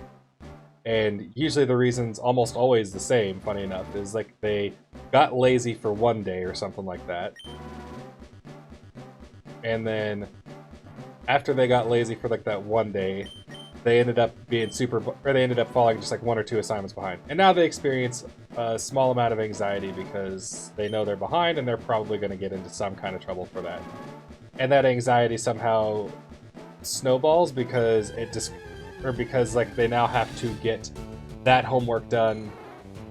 And usually the reason's almost always the same, funny enough, is like they got lazy for one day or something like that. And then after they got lazy for like that one day, they ended up being they ended up falling just like 1 or 2 assignments behind. And now they experience a small amount of anxiety because they know they're behind and they're probably going to get into some kind of trouble for that. And that anxiety somehow snowballs because because like they now have to get that homework done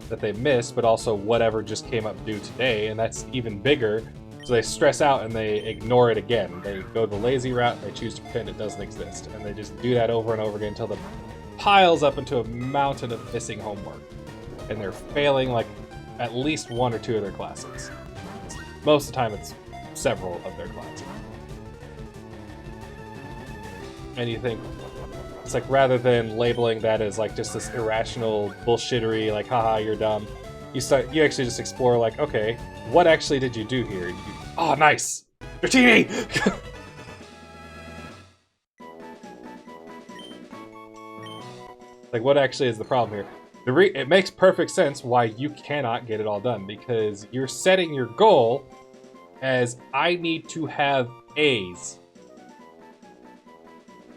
that they missed, but also whatever just came up due today, and that's even bigger. So they stress out and they ignore it again. They go the lazy route and they choose to pretend it doesn't exist. And they just do that over and over again until it piles up into a mountain of missing homework. And they're failing like at least 1 or 2 of their classes. Most of the time it's several of their classes. And you think, it's like, rather than labeling that as like just this irrational bullshittery, like, haha, you're dumb, you actually just explore, like, okay, what actually did you do here? Oh, nice! Dratini! Like, what actually is the problem here? It makes perfect sense why you cannot get it all done, because you're setting your goal as, I need to have A's.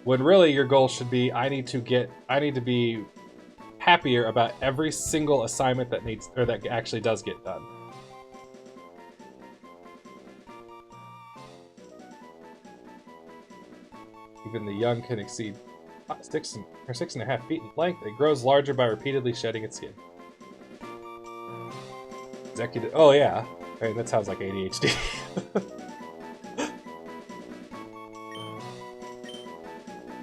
When really your goal should be, I need to be happier about every single assignment that actually does get done. Even the young can exceed 6.5 feet in length. It grows larger by repeatedly shedding its skin. Executive. Oh yeah, right, that sounds like ADHD.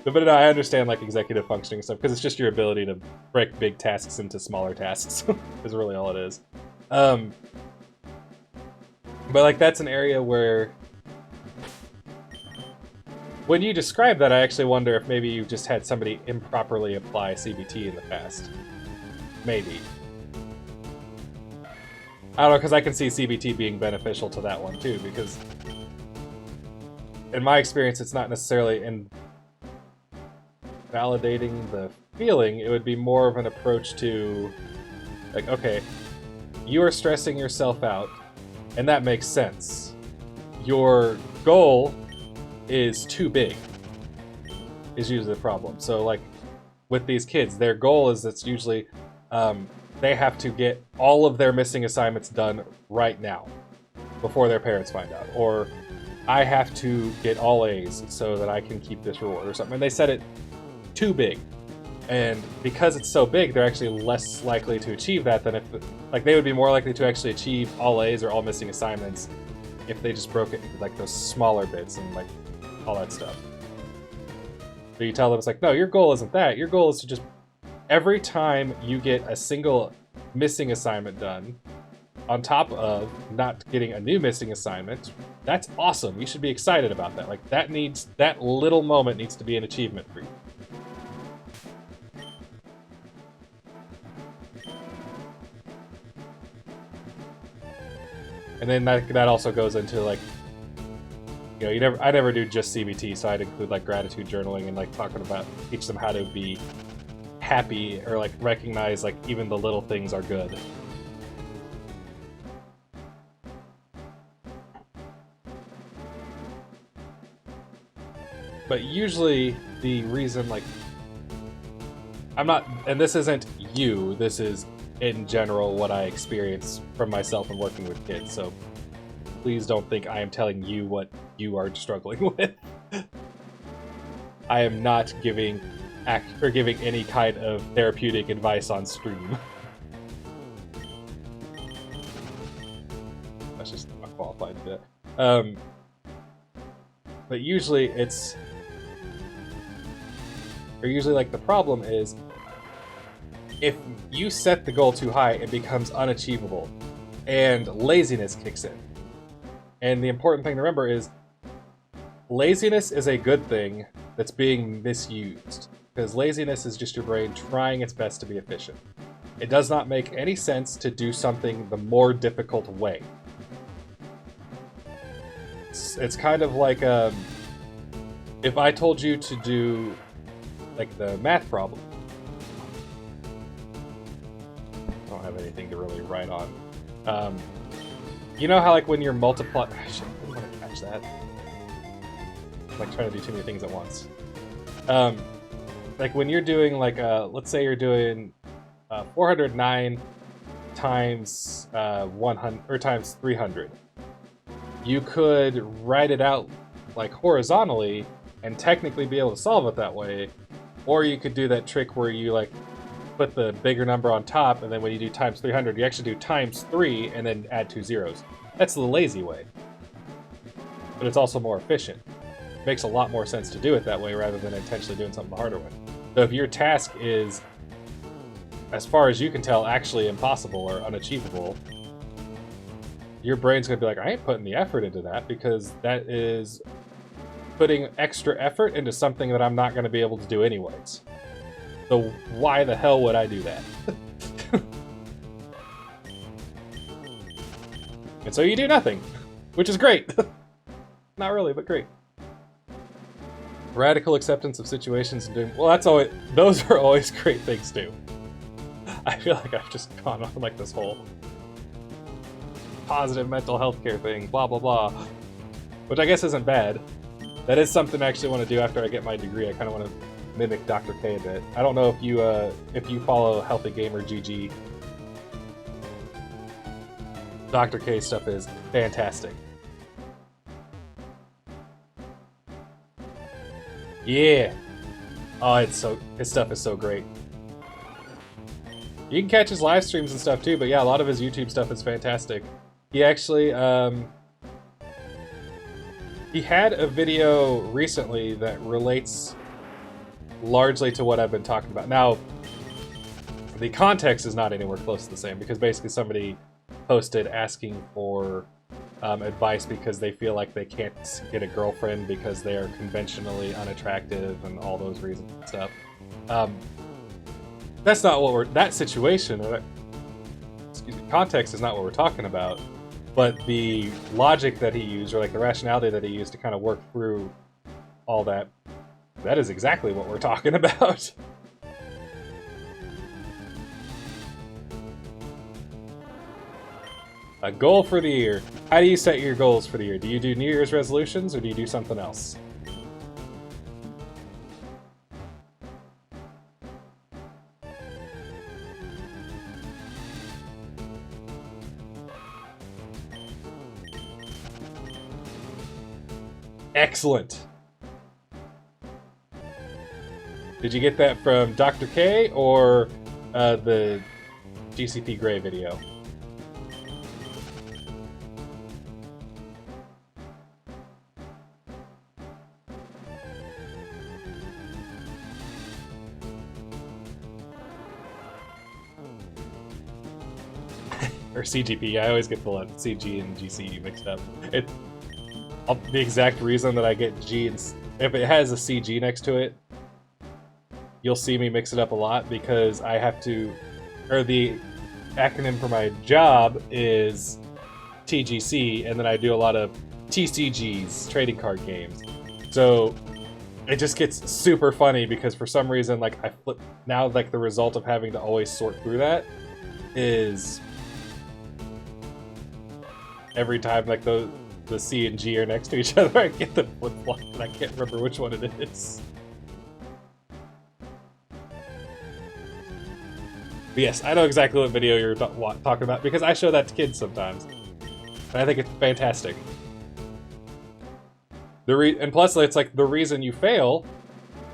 But no, I understand like executive functioning and stuff, because it's just your ability to break big tasks into smaller tasks is really all it is. But like that's an area where, when you describe that, I actually wonder if maybe you just had somebody improperly apply CBT in the past. Maybe. I don't know, because I can see CBT being beneficial to that one too, because in my experience it's not necessarily in validating the feeling, it would be more of an approach to, like, okay, you are stressing yourself out, and that makes sense. Your goal is too big, is usually the problem. So, like, with these kids, their goal is, it's usually, they have to get all of their missing assignments done right now, before their parents find out. Or, I have to get all A's so that I can keep this reward, or something. And they set it too big, and because it's so big, they're actually less likely to achieve that than if, like, they would be more likely to actually achieve all A's or all missing assignments if they just broke it into like those smaller bits and like all that stuff. But you tell them, it's like, no, your goal isn't that. Your goal is to just, every time you get a single missing assignment done, on top of not getting a new missing assignment, that's awesome. You should be excited about that. Like, that little moment needs to be an achievement for you. And then that also goes into, like, you know, I never do just CBT, so I'd include like gratitude journaling and like teach them how to be happy, or like recognize like even the little things are good. But usually the reason, like, I'm not, and this isn't you, this is in general what I experience from myself and working with kids, so please don't think I am telling you what you are struggling with. I am not giving any kind of therapeutic advice on stream. That's just not qualified to that. But usually like the problem is, if you set the goal too high, it becomes unachievable, and laziness kicks in. And the important thing to remember is, laziness is a good thing that's being misused. because laziness is just your brain trying its best to be efficient. It does not make any sense to do something the more difficult way. It's kind of like if I told you to do like the math problem. I don't have anything to really write on. You know how like when you're multiplying... I didn't want to catch that. I'm like trying to do too many things at once. Like when you're doing like, let's say you're doing 409 times 100 or times 300. You could write it out like horizontally and technically be able to solve it that way, or you could do that trick where you like put the bigger number on top, and then when you do times 300, you actually do times 3 and then add 2 zeros. That's the lazy way, but it's also more efficient. It makes a lot more sense to do it that way rather than intentionally doing something the harder way. So if your task is, as far as you can tell, actually impossible or unachievable, your brain's gonna be like, I ain't putting the effort into that because that is putting extra effort into something that I'm not gonna be able to do anyways. So why the hell would I do that? And so you do nothing, which is great. Not really, but great. Radical acceptance of situations and doing... Well, that's always... Those are always great things too. I feel like I've just gone on like this whole positive mental health care thing, blah, blah, blah. Which I guess isn't bad. That is something I actually want to do after I get my degree. I kind of want to mimic Dr. K a bit. I don't know if you follow Healthy Gamer GG. Dr. K stuff is fantastic. Yeah. Oh, his stuff is so great. You can catch his live streams and stuff too, but yeah, a lot of his YouTube stuff is fantastic. He actually, he had a video recently that relates largely to what I've been talking about. Now, the context is not anywhere close to the same, because basically somebody posted asking for advice because they feel like they can't get a girlfriend because they are conventionally unattractive and all those reasons and stuff. That's not what that situation, excuse me, context is not what we're talking about, but the logic that he used, or like the rationality that he used to kind of work through all that, that is exactly what we're talking about. A goal for the year. How do you set your goals for the year? Do you do New Year's resolutions or do you do something else? Excellent. Did you get that from Dr. K or the GCP Grey video? Or CGP, I always get the CG and GC mixed up. The exact reason that I get G and if it has a CG next to it, you'll see me mix it up a lot because I have to, or the acronym for my job is TGC, and then I do a lot of TCGs, trading card games. So it just gets super funny because for some reason, like I flip now, like the result of having to always sort through that is every time like the C and G are next to each other, I get the flip-flop, and I can't remember which one it is. But yes, I know exactly what video you're talking about, because I show that to kids sometimes. And I think it's fantastic. And plus, it's like the reason you fail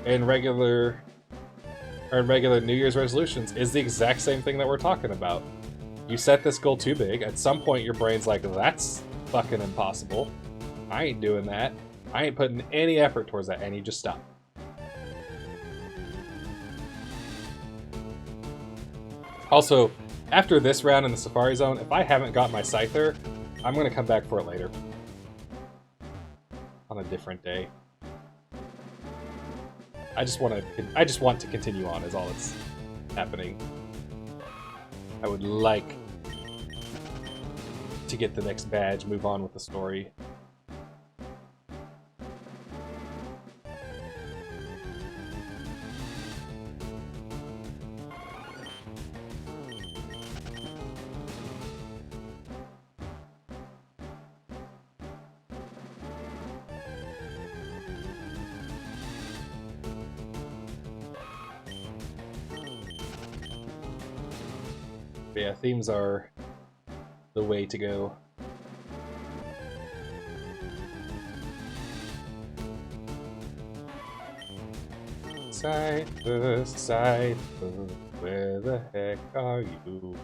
in regular New Year's resolutions is the exact same thing that we're talking about. You set this goal too big, at some point your brain's like, that's fucking impossible. I ain't doing that. I ain't putting any effort towards that, and you just stop. Also, after this round in the Safari Zone, if I haven't got my Scyther, I'm gonna come back for it later. On a different day. I just want to continue on is all that's happening. I would like to get the next badge, move on with the story. But yeah, themes are the way to go. Cypher, Cypher, where the heck are you?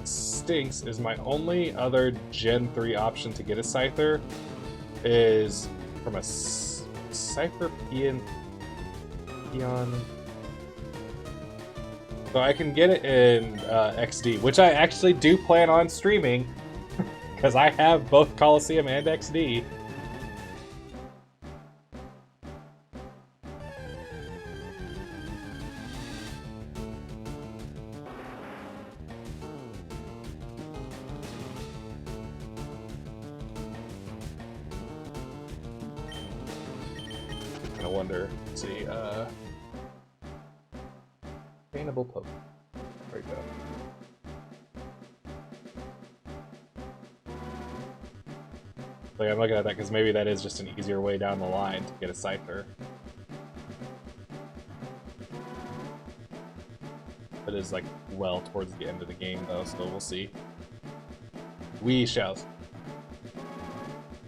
Stinks is my only other Gen 3 option to get a Scyther is from a Cypher Peon. So I can get it in XD, which I actually do plan on streaming because I have both Coliseum and XD. Wonder. Let's see, Sustainable Poke. There we go. Like, I'm looking at that because maybe that is just an easier way down the line to get a Scyther. It is, like, well towards the end of the game, though, so we'll see. We shall.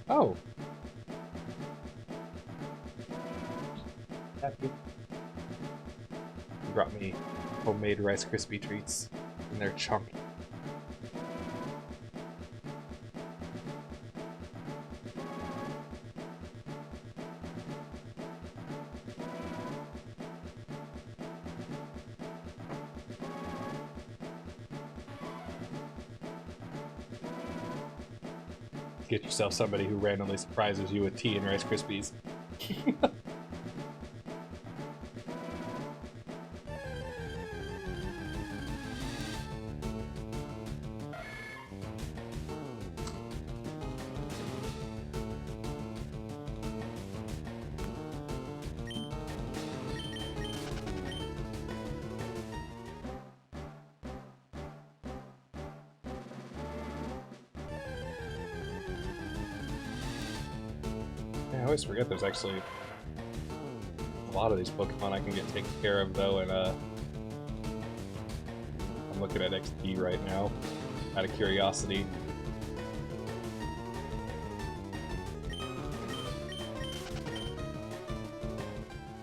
Oh! Happy. You brought me homemade Rice Krispie treats, and they're chunky. Get yourself somebody who randomly surprises you with tea and Rice Krispies. I always forget there's actually a lot of these Pokemon I can get taken care of, though, and I'm looking at XD right now, out of curiosity.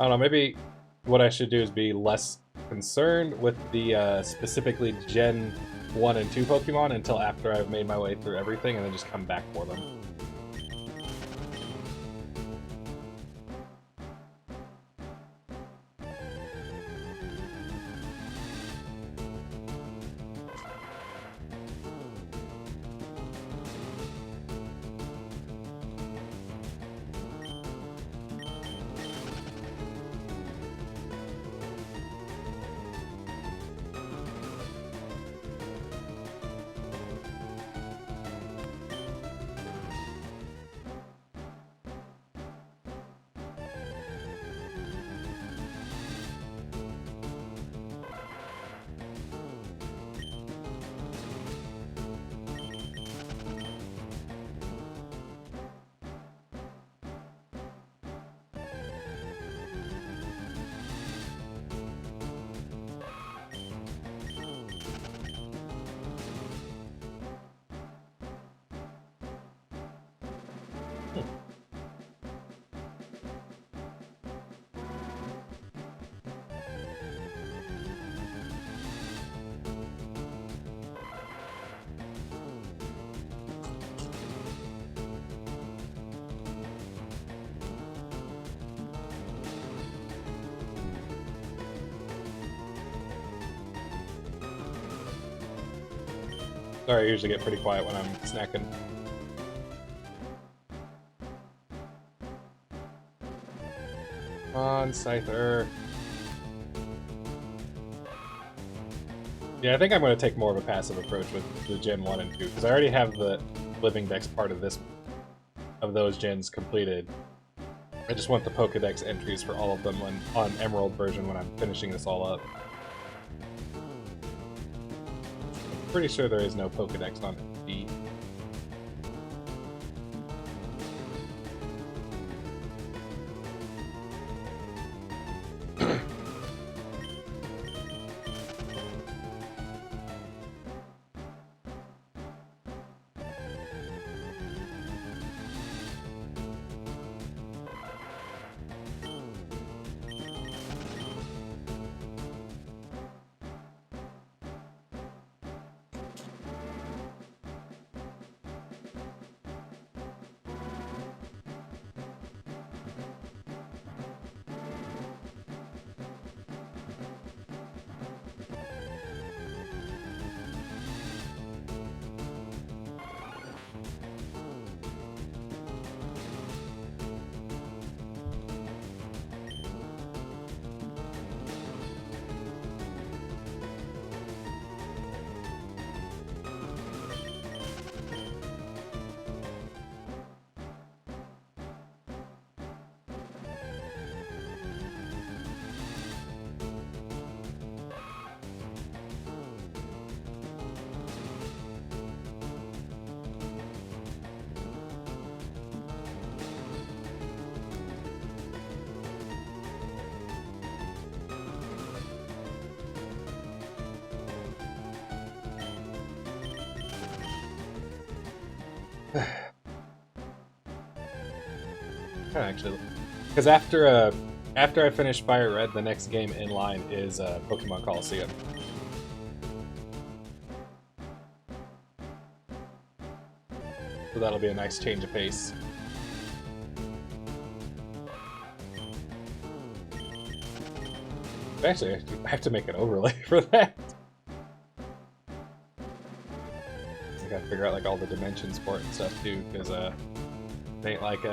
I don't know, maybe what I should do is be less concerned with the specifically Gen 1 and 2 Pokemon until after I've made my way through everything, and then just come back for them. Sorry, I usually get pretty quiet when I'm snacking. Come on, Scyther. Yeah, I think I'm going to take more of a passive approach with the Gen 1 and 2, because I already have the Living Dex part of those gens completed. I just want the Pokedex entries for all of them on Emerald version when I'm finishing this all up. I'm pretty sure there is no Pokedex on FD. Actually, because after I finish FireRed, the next game in line is Pokemon Coliseum. So that'll be a nice change of pace. Actually, I have to make an overlay for that. I gotta figure out like all the dimensions for it and stuff too, because it ain't like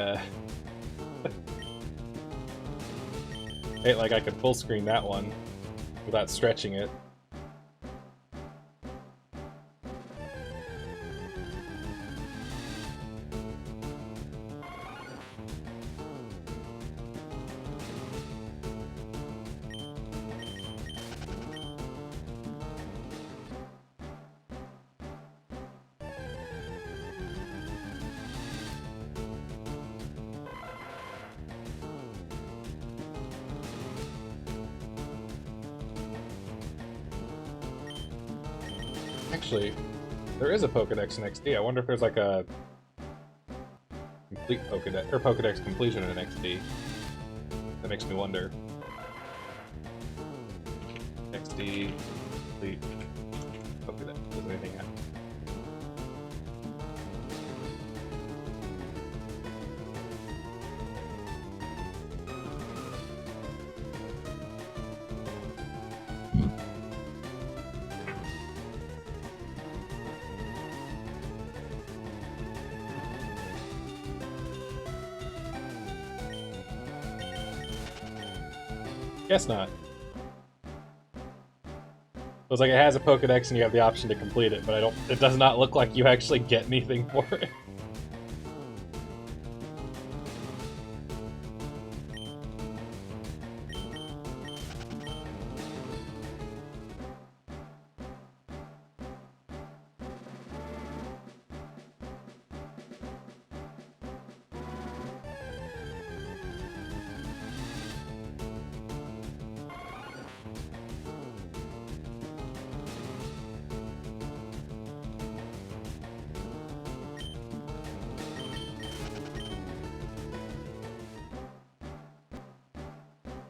ain't like I could full screen that one without stretching it. Actually, there is a Pokedex in XD. I wonder if there's like a complete Pokedex, or Pokedex completion in XD. That makes me wonder. XD complete Pokedex. Does anything happen? Guess not. It was like it has a Pokedex and you have the option to complete it, but it does not look like you actually get anything for it.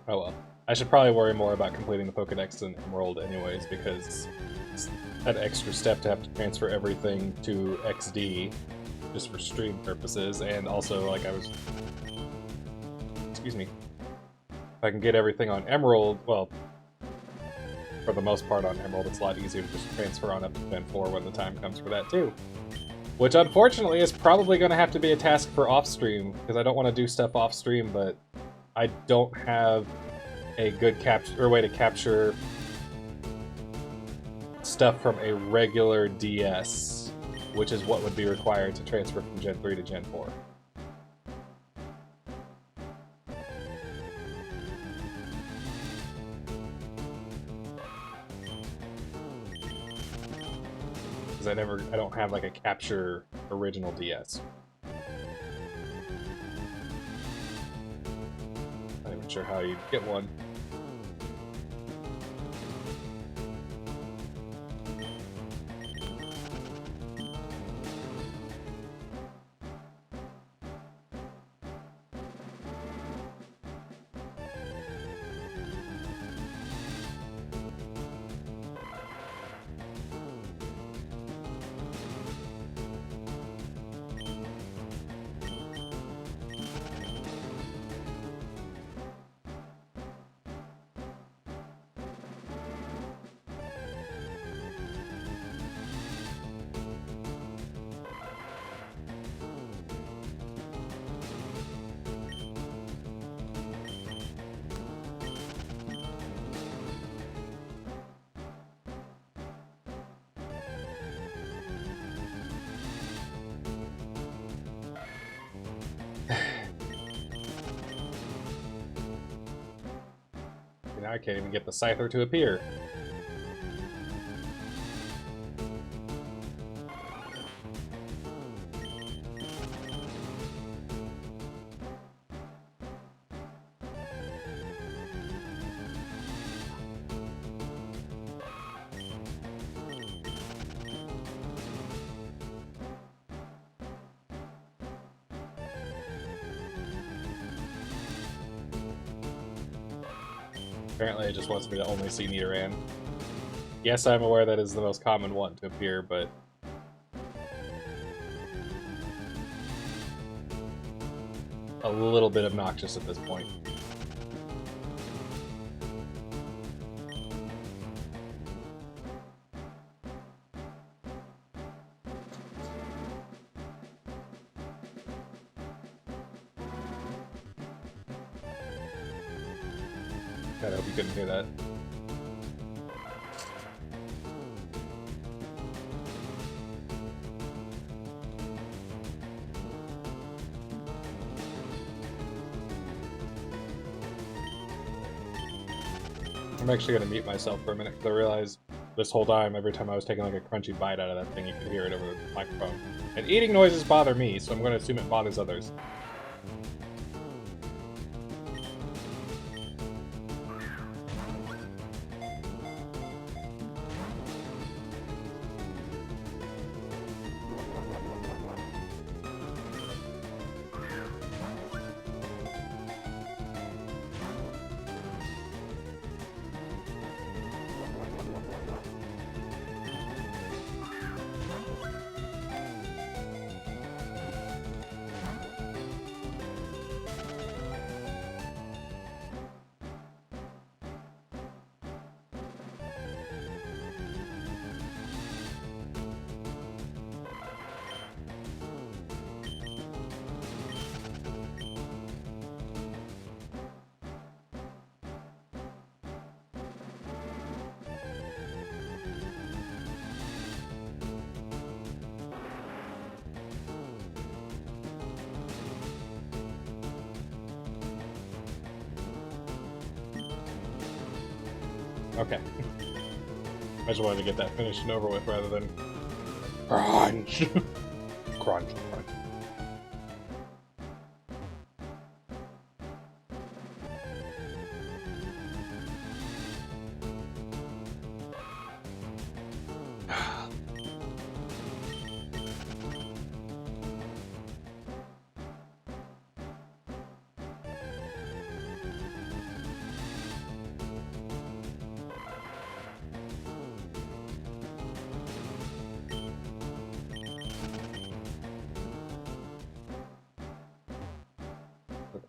Oh well. I should probably worry more about completing the Pokedex in Emerald anyways, because it's that extra step to have to transfer everything to XD just for stream purposes, and also, like, excuse me. If I can get everything on Emerald, well, for the most part on Emerald, it's a lot easier to just transfer on up to Gen 4 when the time comes for that too. Which unfortunately is probably going to have to be a task for off-stream, because I don't want to do stuff off-stream, but I don't have a good way to capture stuff from a regular DS, which is what would be required to transfer from Gen 3 to Gen 4. Because I don't have like a capture original DS. Not even sure how you get one. Now I can't even get the Scyther to appear. Apparently it just wants me to only see Nidoran. Yes, I'm aware that is the most common one to appear, but... a little bit obnoxious at this point. I hope you couldn't hear that. I'm actually going to mute myself for a minute, because I realized this whole time, every time I was taking like a crunchy bite out of that thing, you could hear it over the microphone. And eating noises bother me, so I'm going to assume it bothers others. Okay. I just wanted to get that finished and over with rather than crunch. Crunch, crunch.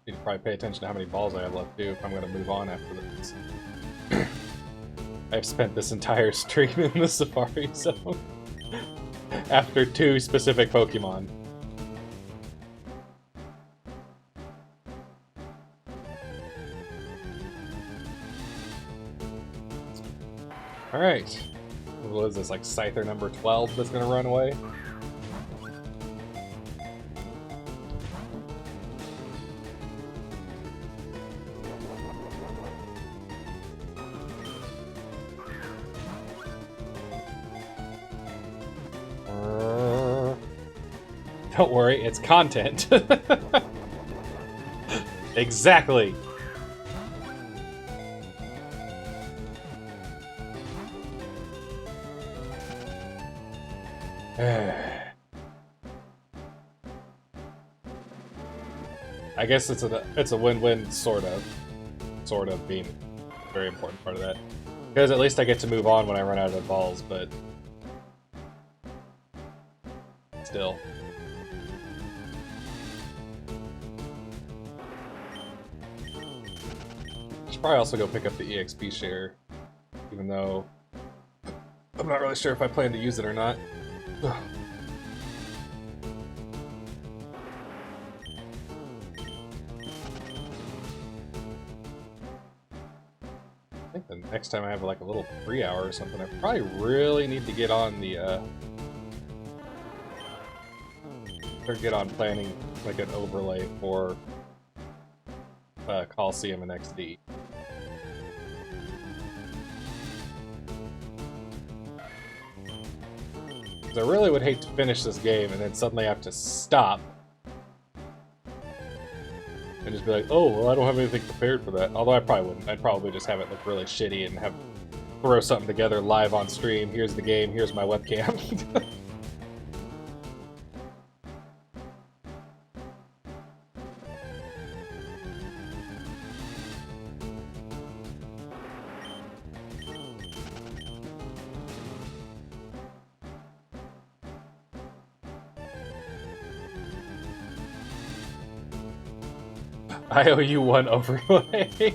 Need to probably pay attention to how many balls I have left too if I'm going to move on after this. I've spent this entire stream in the Safari Zone after 2 specific Pokemon. Alright. What is this, like Scyther number 12 that's gonna run away? Don't worry, it's content. Exactly. I guess it's a win-win, sort of. Sort of being a very important part of that. Because at least I get to move on when I run out of balls, but still. I should probably also go pick up the EXP share, even though I'm not really sure if I plan to use it or not. Ugh. I think the next time I have like a little free hour or something, I probably really need to get on the or get on planning like an overlay for Coliseum and XD. I really would hate to finish this game and then suddenly have to stop and just be like, oh, well, I don't have anything prepared for that. Although I probably wouldn't. I'd probably just have it look really shitty and have throw something together live on stream. Here's the game, here's my webcam. I owe you one overlay.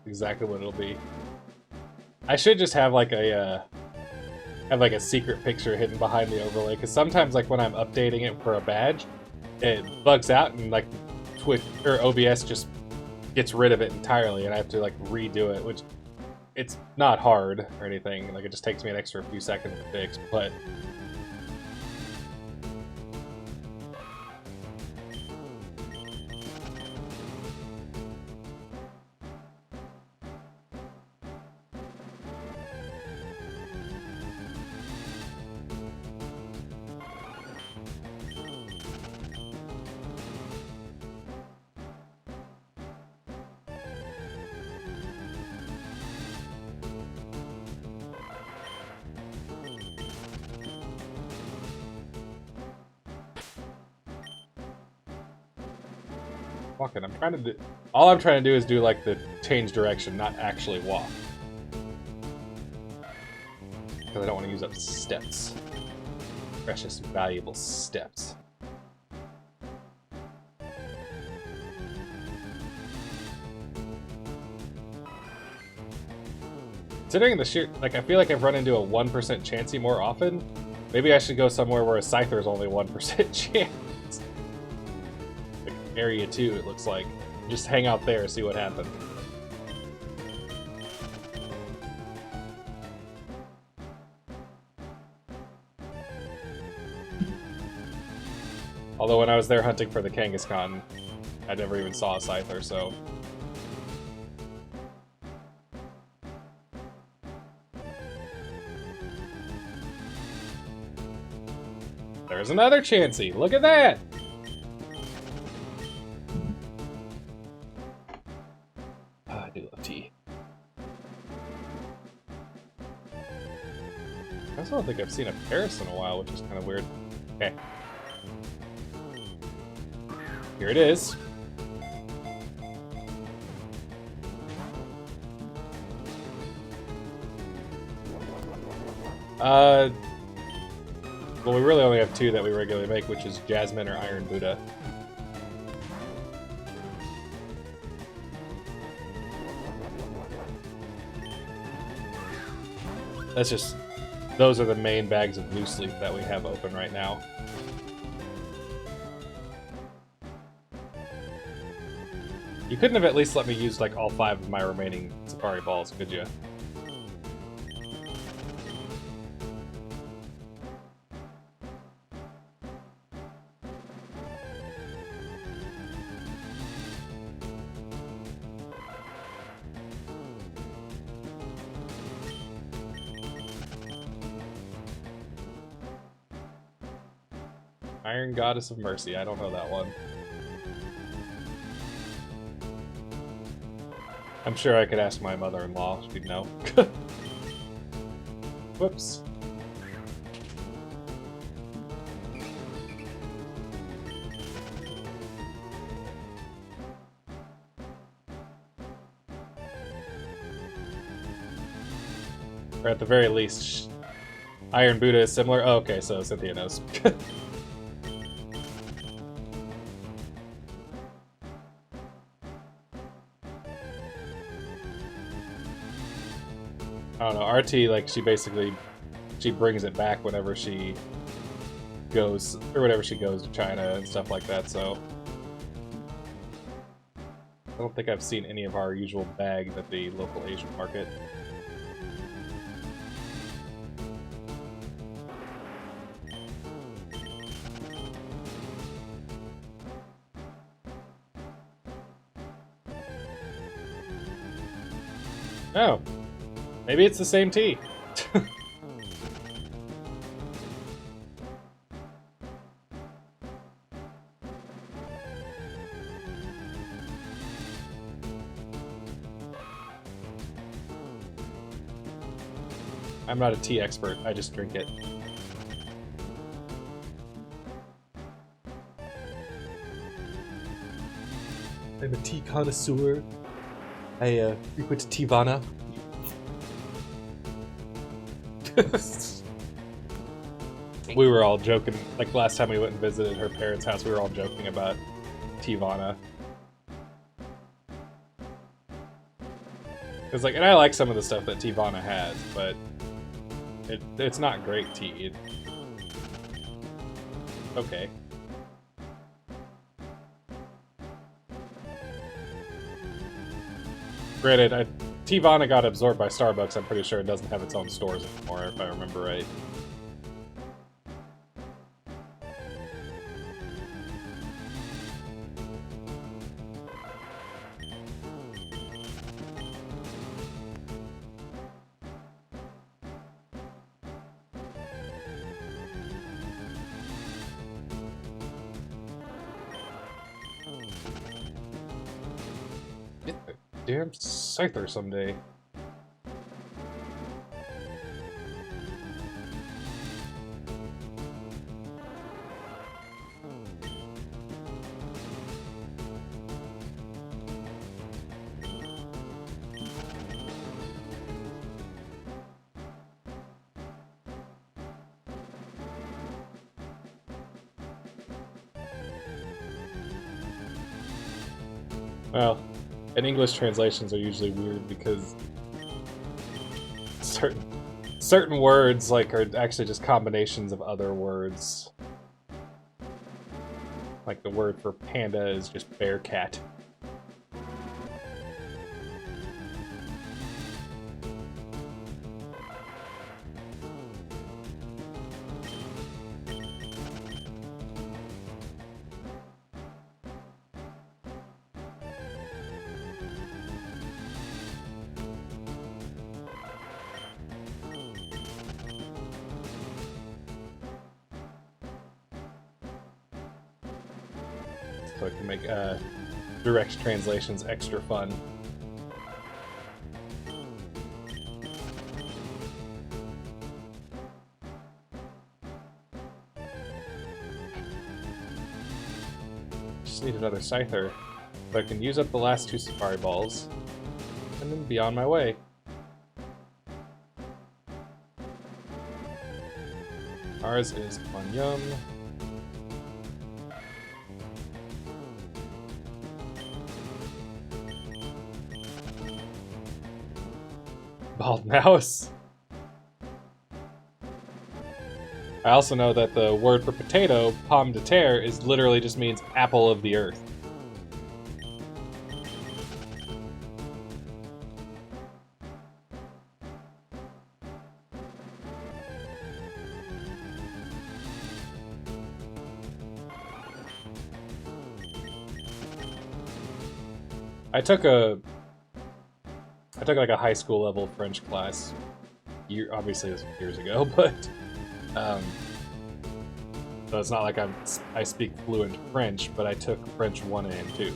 Exactly what it'll be. I should just have like a secret picture hidden behind the overlay, because sometimes like when I'm updating it for a badge, it bugs out and like Twitch or OBS just gets rid of it entirely, and I have to like redo it, which it's not hard or anything. Like it just takes me an extra few seconds to fix, but walking. I'm trying to do. All I'm trying to do is do like the change direction, not actually walk, because I don't want to use up steps. Precious, valuable steps. Considering the sheer, like, I feel like I've run into a 1% chancey more often. Maybe I should go somewhere where a Scyther is only 1% chance. Like Area 2, it looks like. Just hang out there, see what happens. Although when I was there hunting for the Kangaskhan, I never even saw a Scyther, so... There's another Chansey! Look at that! I do love tea. I also don't think I've seen a Paris in a while, which is kind of weird. Okay. Here it is. Well, we really only have two that we regularly make, which is Jasmine or Iron Buddha. That's just... Those are the main bags of loose leaf that we have open right now. You couldn't have at least let me use, like, all 5 of my remaining Safari balls, could you? Iron Goddess of Mercy, I don't know that one. I'm sure I could ask my mother-in-law, she'd know. Whoops. Or at the very least, Iron Buddha is similar. Oh, okay, so Cynthia knows. I don't know, RT, like, she brings it back whenever she goes, or whenever she goes to China and stuff like that, so... I don't think I've seen any of our usual bags at the local Asian market. Oh. Maybe it's the same tea. I'm not a tea expert, I just drink it. I'm a tea connoisseur. I frequent Tivana. We were all joking, like last time we went and visited her parents' house, we were all joking about Tivana. It's like, and I like some of the stuff that Tivana has, but it's not great tea. Okay. Granted, Tivana got absorbed by Starbucks. I'm pretty sure it doesn't have its own stores anymore, if I remember right. Get the damn Scyther someday. Well, and English translations are usually weird because certain words like are actually just combinations of other words. Like the word for panda is just bear cat. So it can make direct translations extra fun. Just need another Scyther, but I can use up the last 2 Safari balls, and then be on my way. Ours is Yum. Bald mouse. I also know that the word for potato, pomme de terre, is literally just means apple of the earth. I took like a high school level French class. Obviously it was years ago, but so it's not like I speak fluent French, but I took French 1 and 2.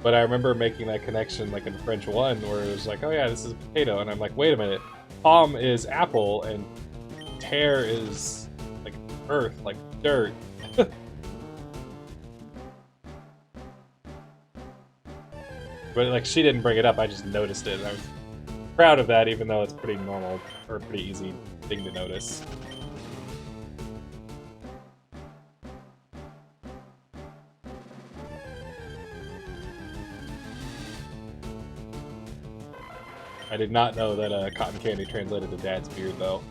But I remember making that connection like in French 1 where it was like, oh yeah, this is a potato, and I'm like, wait a minute, pomme is apple and terre is like earth, like dirt. But like she didn't bring it up, I just noticed it, and I was proud of that, even though it's pretty normal or a pretty easy thing to notice. I did not know that cotton candy translated to dad's beard, though.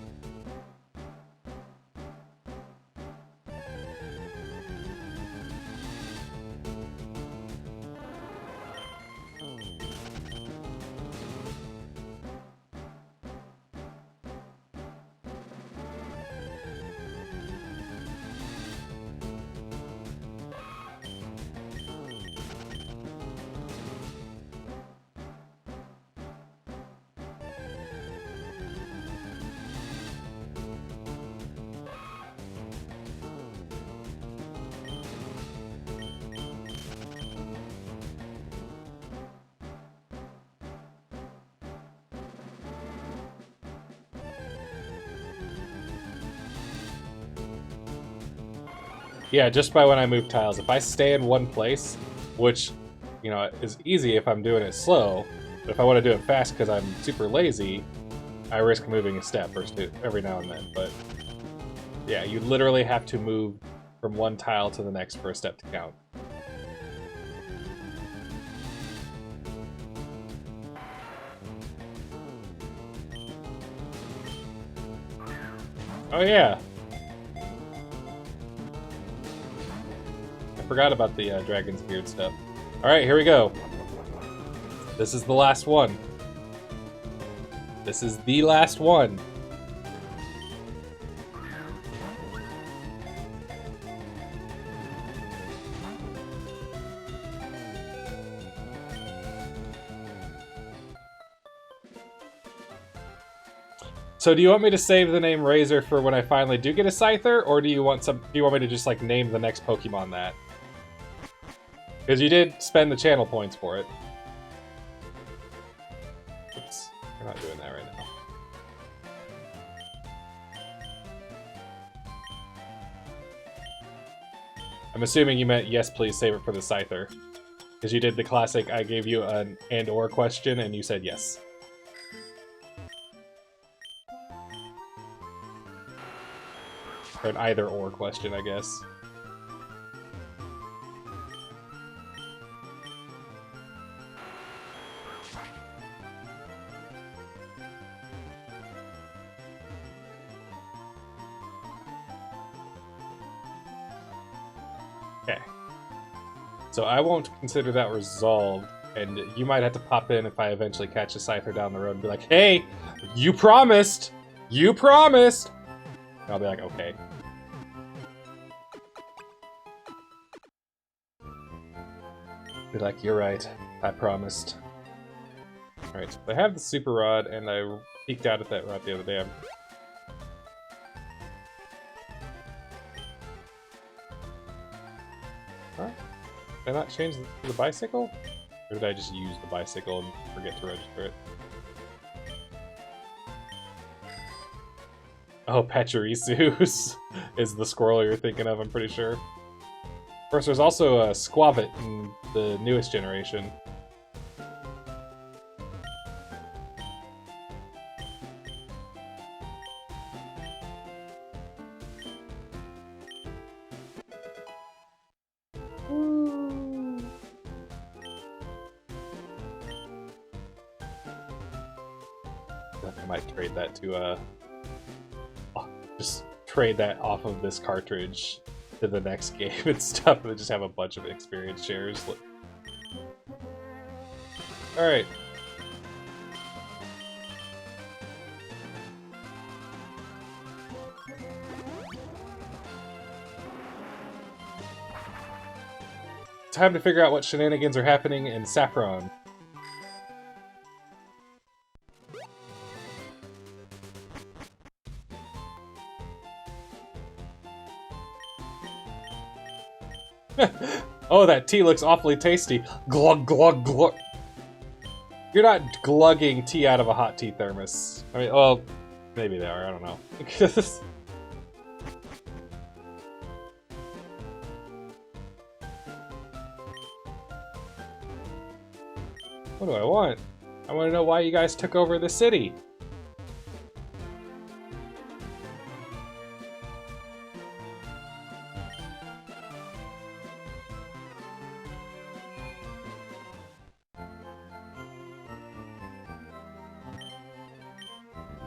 Yeah, just by when I move tiles. If I stay in one place, which, you know, is easy if I'm doing it slow, but if I want to do it fast because I'm super lazy, I risk moving a step or two every now and then. But yeah, you literally have to move from one tile to the next for a step to count. Oh yeah. I forgot about the Dragon's Beard stuff. Alright, here we go. This is the last one. This is the last one. So do you want me to save the name Razor for when I finally do get a Scyther, or do you want me to just like name the next Pokemon that? Because you did spend the channel points for it. Oops, we're not doing that right now. I'm assuming you meant yes, please save it for the Scyther. Because you did the classic, I gave you an and/or question, and you said yes. Or an either-or question, I guess. Okay. So I won't consider that resolved, and you might have to pop in if I eventually catch a Scyther down the road and be like, hey, you promised! You promised! And I'll be like, okay. Be like, you're right, I promised. Alright, so I have the Super Rod, and I peeked out at that rod the other day. Huh? Did I not change the bicycle? Or did I just use the bicycle and forget to register it? Oh, Pachirisu is the squirrel you're thinking of, I'm pretty sure. Of course, there's also a Squavit in the newest generation. might trade that to just trade that off of this cartridge to the next game and stuff, and just have a bunch of experience shares. Alright. Time to figure out what shenanigans are happening in Saffron. Oh, that tea looks awfully tasty. Glug, glug, glug. You're not glugging tea out of a hot tea thermos. I mean, well, maybe they are, I don't know. What do I want? I want to know why you guys took over the city.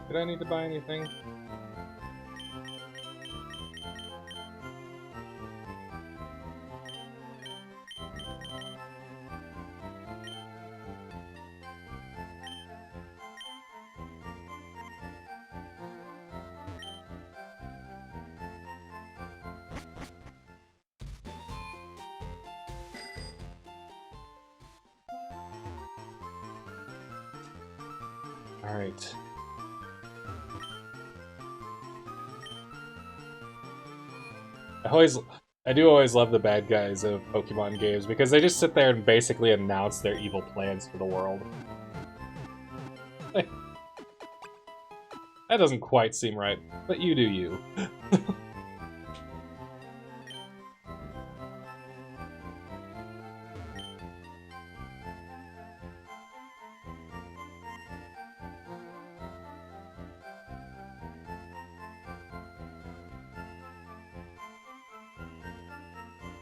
Did I need to buy anything? All right. I do always love the bad guys of Pokemon games because they just sit there and basically announce their evil plans for the world. That doesn't quite seem right, but you do you.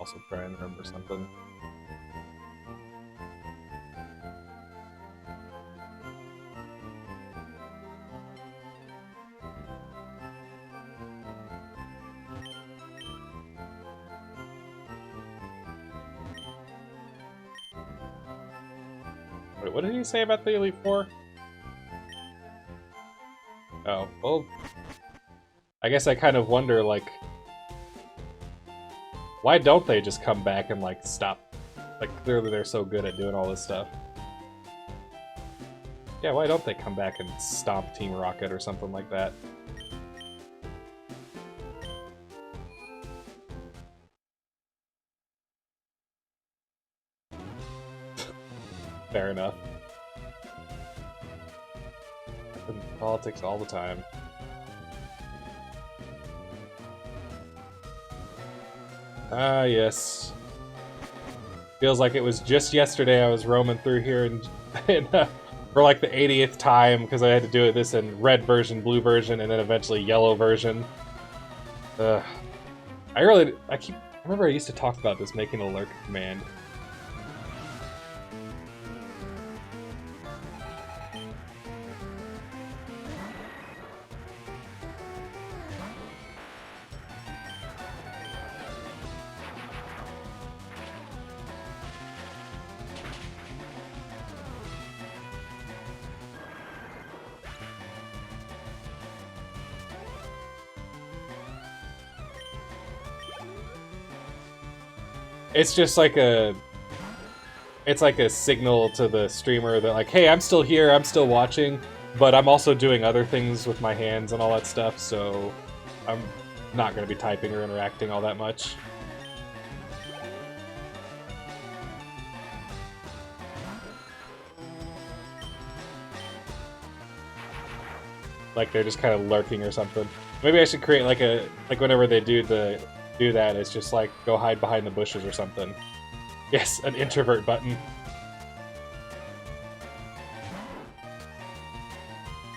Also try and remember something. Wait, what did he say about the Elite Four? Oh, well, I guess I kind of wonder, like, why don't they just come back and, like, stop? Like, clearly they're so good at doing all this stuff. Yeah, why don't they come back and stomp Team Rocket or something like that? Fair enough. In politics all the time. Ah, yes. Feels like it was just yesterday I was roaming through here and for like the 80th time because I had to do this in red version, blue version, and then eventually yellow version. I remember I used to talk about this, making a lurk command. It's just like it's like a signal to the streamer that like, hey, I'm still here, I'm still watching, but I'm also doing other things with my hands and all that stuff, so I'm not going to be typing or interacting all that much. Like they're just kind of lurking or something. Maybe I should create like whenever they do that, it's just like go hide behind the bushes or something. Yes, an introvert button.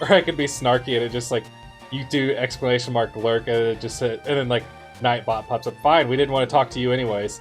Or I could be snarky and it just like you do exclamation mark lurk and it just and then like Nightbot pops up. Fine, we didn't want to talk to you anyways.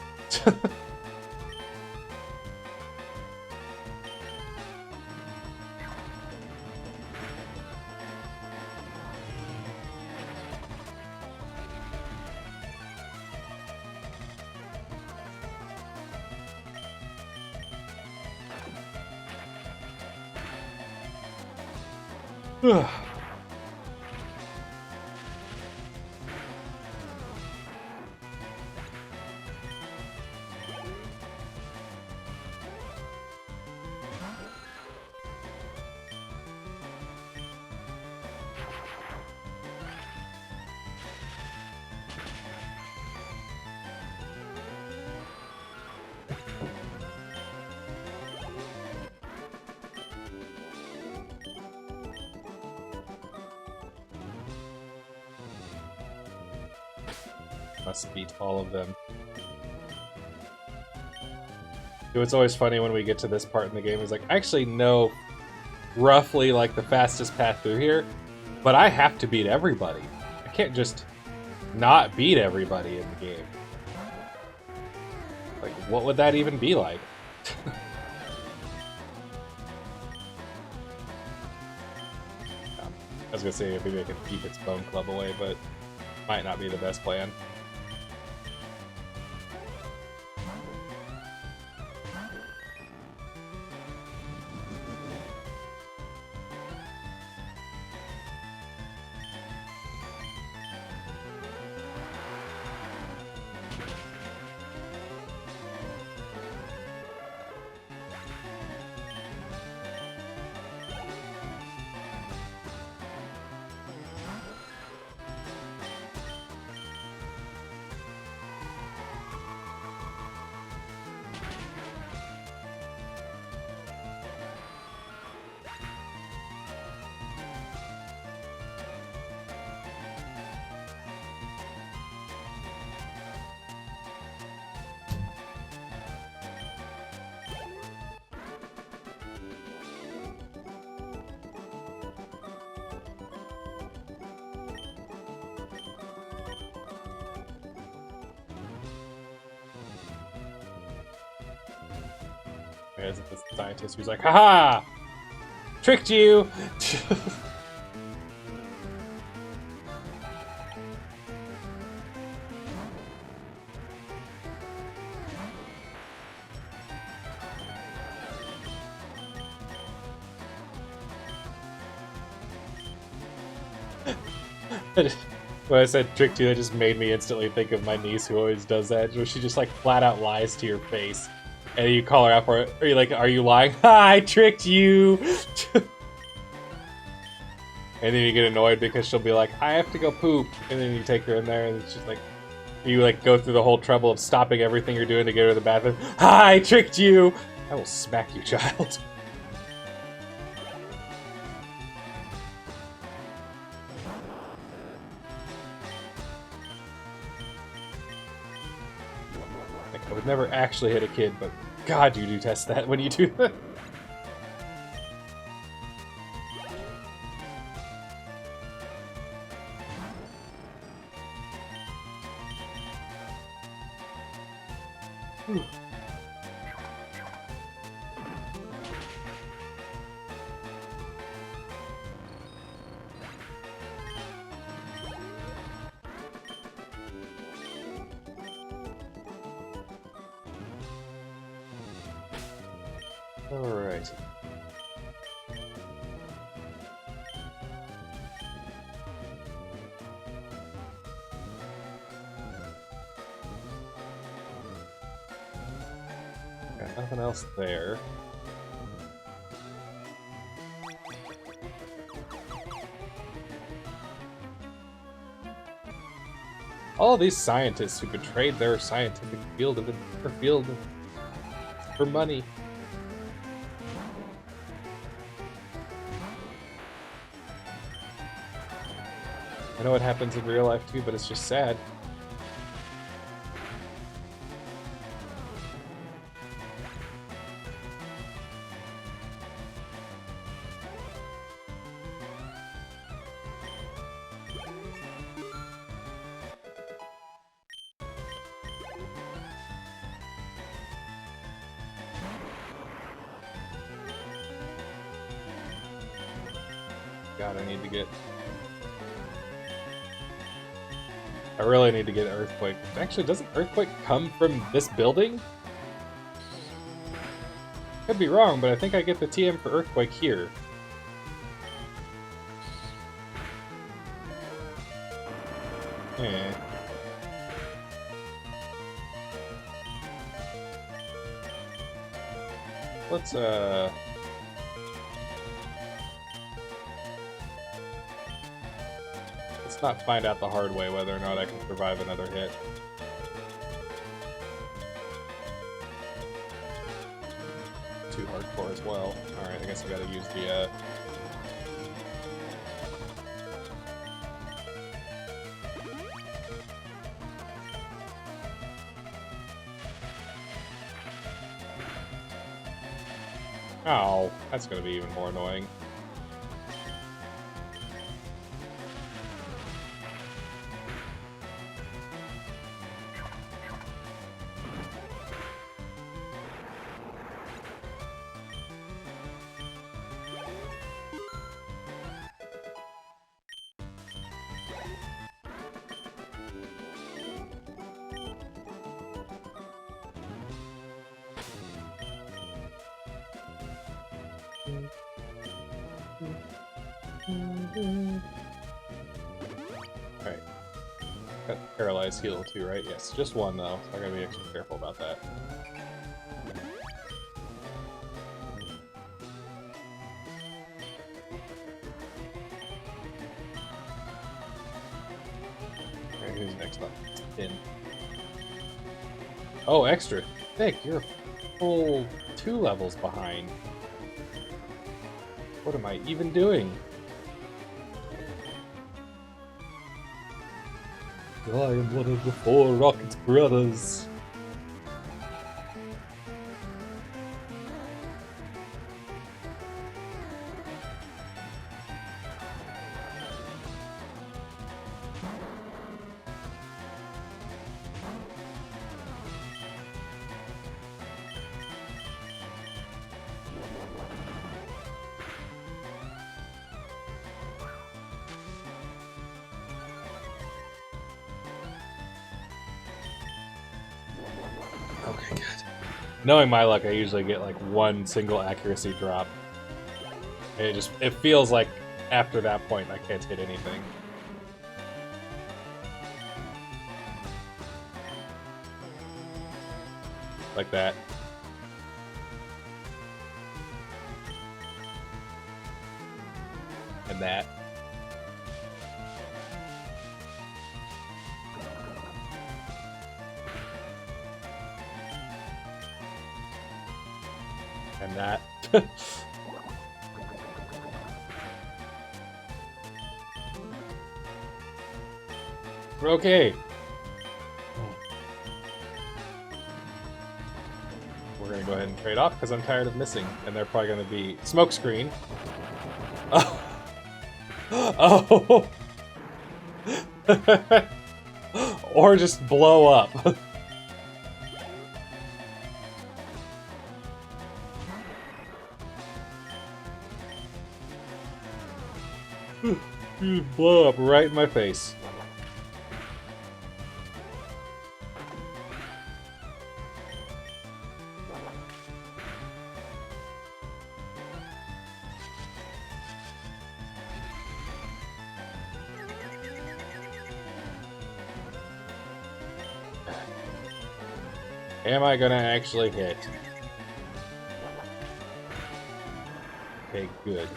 Must beat all of them. It's always funny when we get to this part in the game. It's like, I actually know roughly like the fastest path through here, but I have to beat everybody. I can't just not beat everybody in the game. Like, what would that even be like? I was gonna say maybe I could keep its bone club away, but might not be the best plan. As the scientist who's like, haha! Tricked you! When I said tricked you, that just made me instantly think of my niece who always does that, where she just like flat out lies to your face. And you call her out for it. Are you like, are you lying? Ha, I tricked you! And then you get annoyed because she'll be like, I have to go poop. And then you take her in there and it's just like, you like go through the whole trouble of stopping everything you're doing to get her to the bathroom. Ha, I tricked you! I will smack you, child. Like, I would never actually hit a kid, but God, you do test that when you do that. Alright. Got nothing else there. All these scientists who betrayed their scientific field of their field for money. I know it happens in real life too, but it's just sad. God, I really need to get Earthquake. Actually, doesn't Earthquake come from this building? Could be wrong, but I think I get the TM for Earthquake here. let's not find out the hard way whether or not I can survive another hit. Too hardcore as well. Alright, I guess I gotta use the Oh, that's gonna be even more annoying. Alright. Got paralyzed heal too, right? Yes, just one though, so I gotta be extra careful about that. Alright, who's next up? Finn. Oh, extra! Nick, you're a full 2 levels behind. What am I even doing? I am one of the 4 Rocket brothers. Okay, good. Knowing my luck, I usually get like 1 single accuracy drop. And it feels like after that point I can't hit anything. Like that. And that. And that. We're okay. We're gonna go ahead and trade off because I'm tired of missing, and they're probably gonna be smokescreen. Oh. Oh. Or just blow up. Blow up right in my face. Am I gonna actually hit? Okay, good.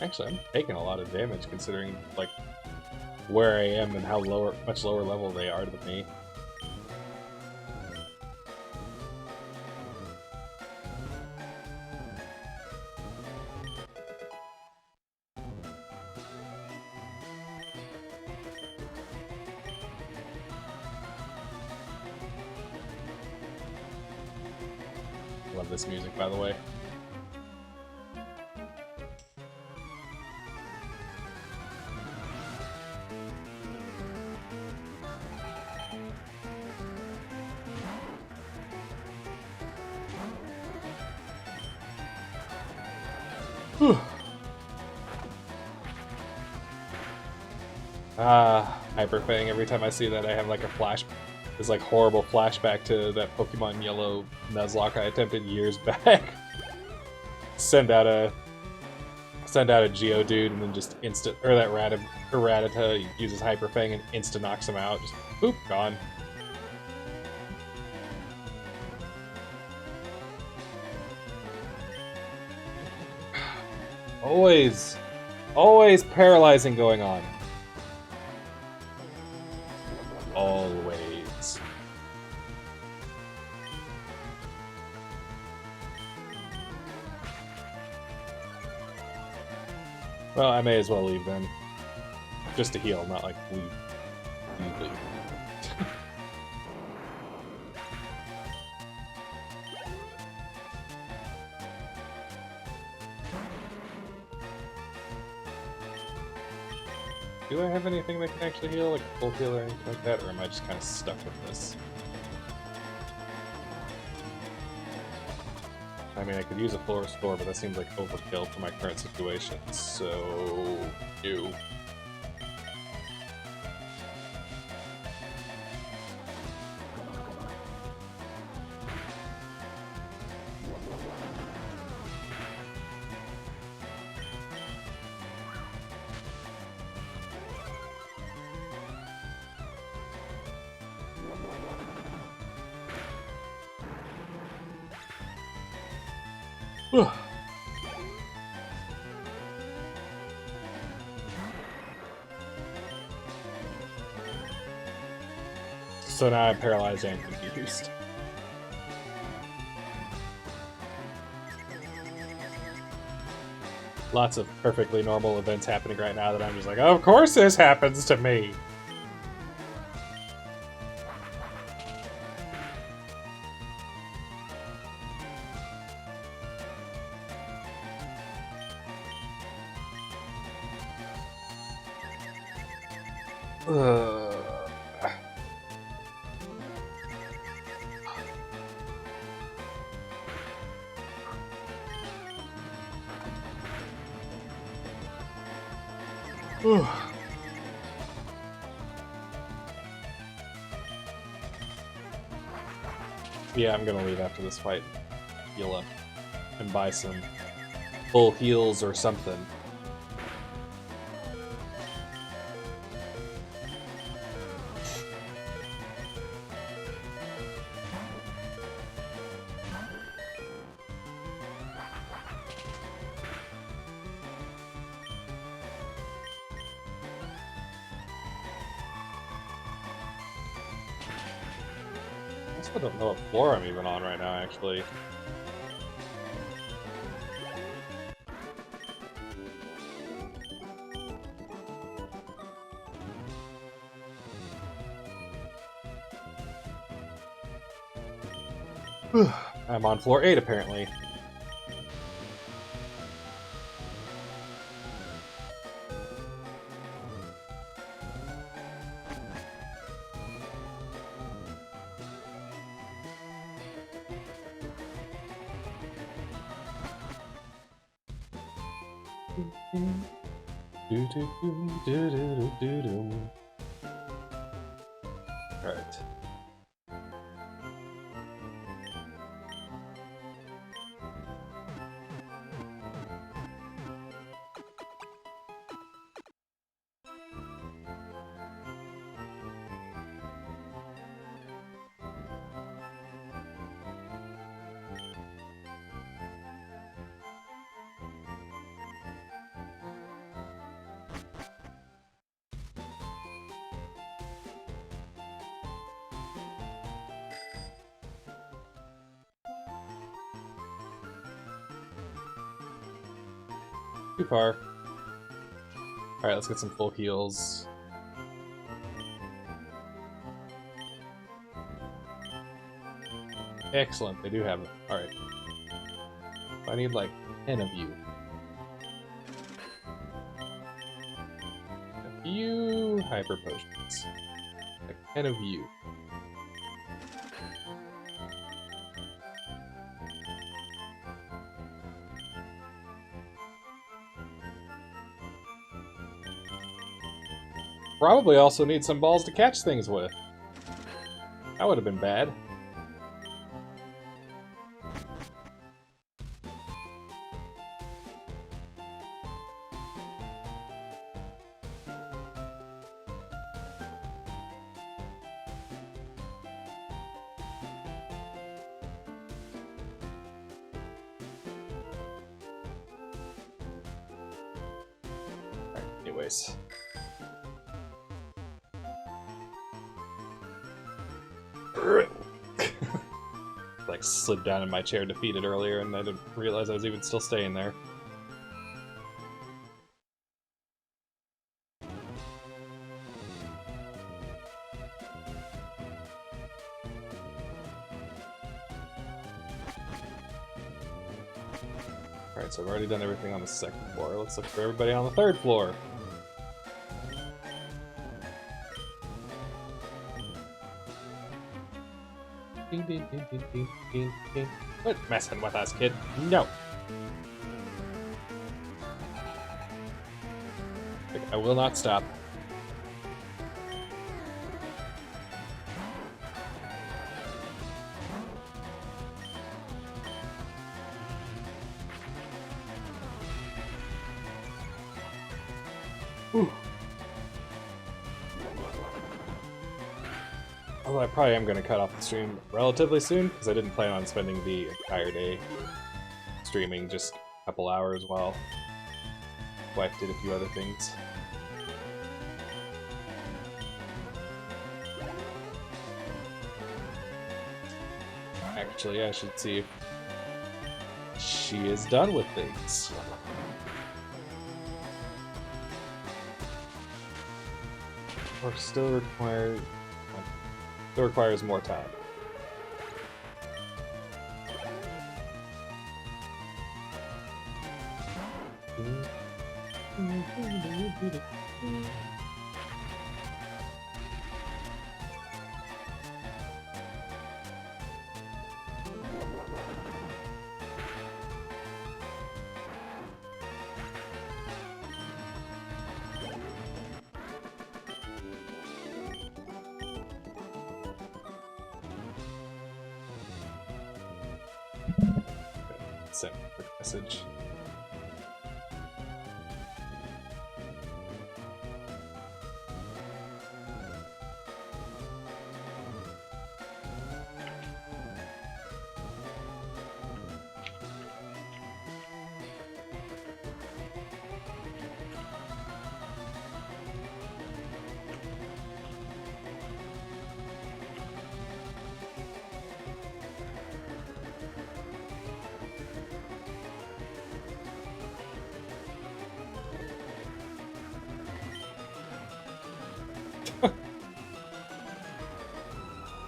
Actually, I'm taking a lot of damage considering, like, where I am and how much lower level they are than me. Love this music, by the way. Hyperfang, every time I see that I have like a this like horrible flashback to that Pokemon Yellow Nuzlocke I attempted years back. Send out a send out a Geodude and then just or that Rattata uses Hyper Fang and insta knocks him out. Just boop, gone. Always paralyzing going on. Always. Well, I may as well leave then. Just to heal, not like leave. Leave. Do I have anything that can actually heal, like a full heal or anything like that, or am I just kind of stuck with this? I mean, I could use a full restore, but that seems like overkill for my current situation, so... no. So now I'm paralyzed and confused. Lots of perfectly normal events happening right now that I'm just like, of course this happens to me! Yeah, I'm gonna leave after this fight. Heal up. And buy some full heals or something. I don't know what floor I'm even on right now, actually. I'm on floor 8, apparently. Alright. Too far. Alright, let's get some full heals. Excellent, they do have it. Alright. I need like 10 of you. A few hyper potions. Like 10 of you. Probably also need some balls to catch things with. That would have been bad. choice. Like slid down in my chair defeated earlier, and I didn't realize I was even still staying there. Alright, so I've already done everything on the second floor. Let's look for everybody on the third floor. Ding, ding, ding, ding, ding, ding, ding. Quit messing with us, kid. No. I will not stop. Whew. Although I probably am going to cut off the stream relatively soon, because I didn't plan on spending the entire day streaming, just a couple hours while wife did a few other things. Actually, I should see if she is done with things. Or still requires more time. Send a quick message.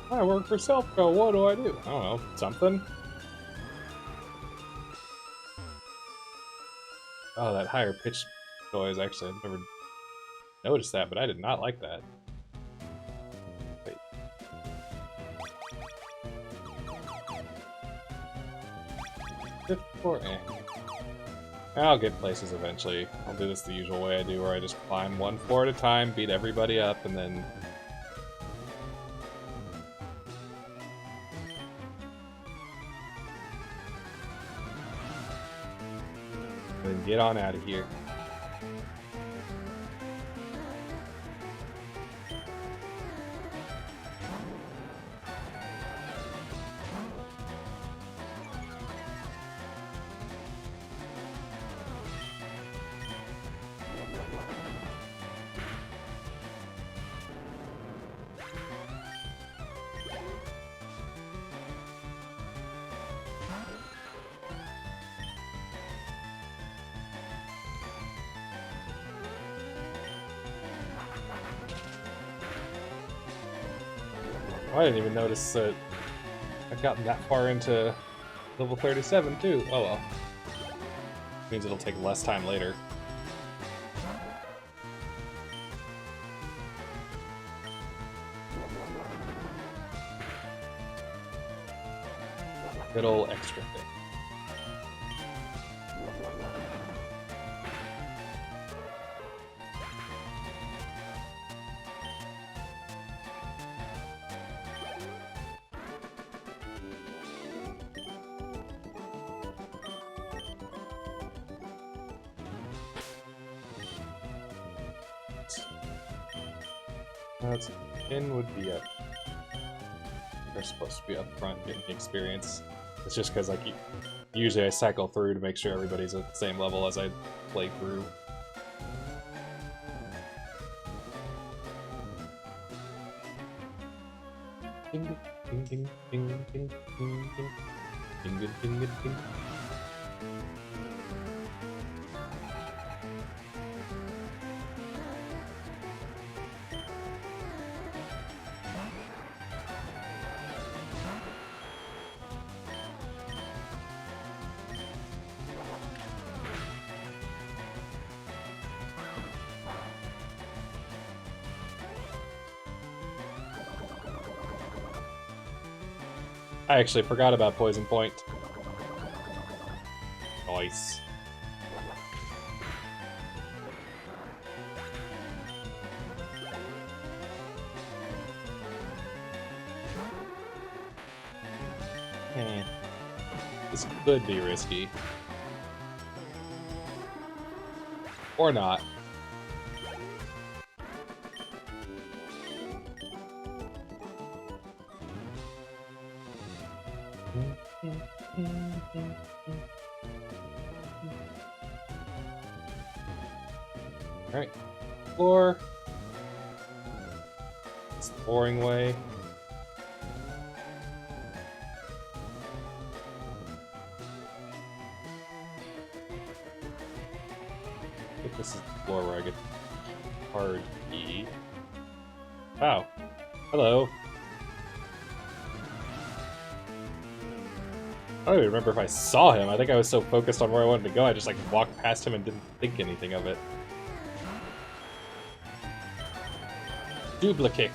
I work for Selfco, what do I do? I don't know, something? Oh, that higher pitched noise, actually, I've never noticed that, but I did not like that. Wait. Fifth floor, eh. I'll get places eventually. I'll do this the usual way I do, where I just climb one floor at a time, beat everybody up, and then get on out of here. I didn't even notice that I've gotten that far into level 37 too. Oh well. Means it'll take less time later. Good ol' extra thing. That's in would be up. They're supposed to be up front getting the experience. It's just because like usually I cycle through to make sure everybody's at the same level as I play through. Ding, ding, ding, ding, ding, ding, ding, ding, ding, ding, ding, ding. I actually forgot about Poison Point. Nice. This could be risky. Or not. Alright. Floor. It's the boring way. I think this is the floor where I get the card key. Wow. Hello. I don't even remember if I saw him. I think I was so focused on where I wanted to go, I just like walked past him and didn't think anything of it. Duplicate.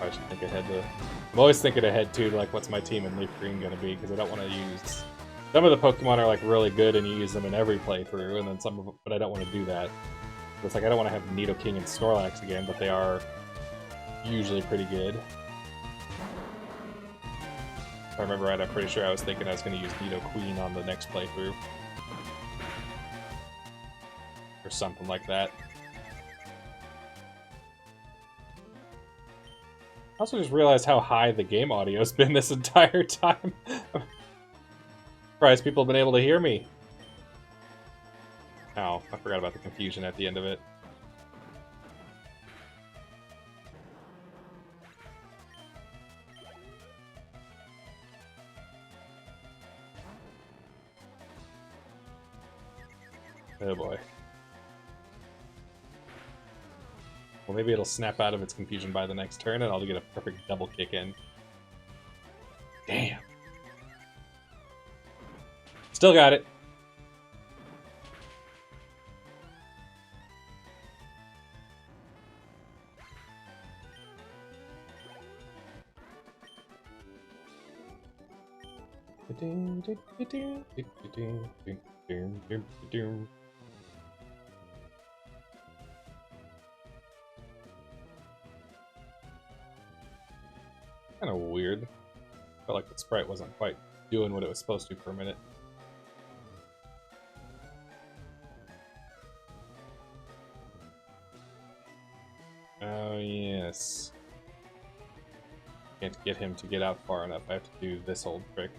I should think ahead to. I'm always thinking ahead too, like what's my team in Leaf Green gonna be, because I don't want to use. Some of the Pokemon are like really good and you use them in every playthrough, and then some of them, but I don't want to do that. It's like I don't want to have Nidoking and Snorlax again, but they are usually pretty good. If I remember right, I'm pretty sure I was thinking I was going to use Nidoqueen on the next playthrough. Or something like that. I also just realized how high the game audio's been this entire time. Surprised people have been able to hear me. Oh, I forgot about the confusion at the end of it. Oh boy. Well, maybe it'll snap out of its confusion by the next turn and I'll get a perfect double kick in. Damn. Still got it. Kind of weird. Felt like the sprite wasn't quite doing what it was supposed to for a minute. Oh, yes. Can't get him to get out far enough. I have to do this old trick.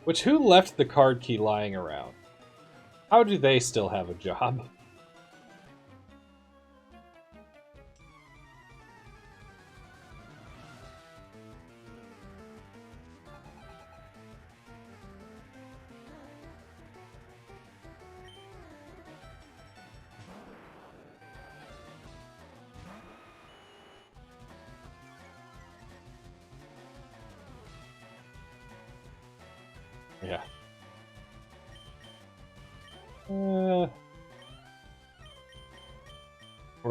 Which, who left the card key lying around? How do they still have a job? Yeah. We're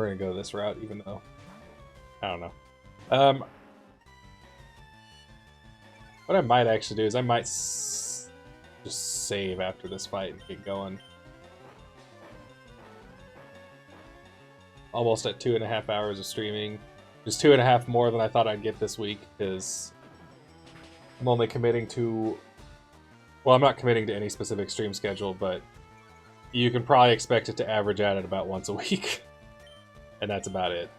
gonna go this route, even though I don't know. What I might actually do is I might just save after this fight and get going. Almost at 2.5 hours of streaming. Just 2.5 more than I thought I'd get this week, because I'm only committing to... Well, I'm not committing to any specific stream schedule, but you can probably expect it to average out at about once a week. And that's about it.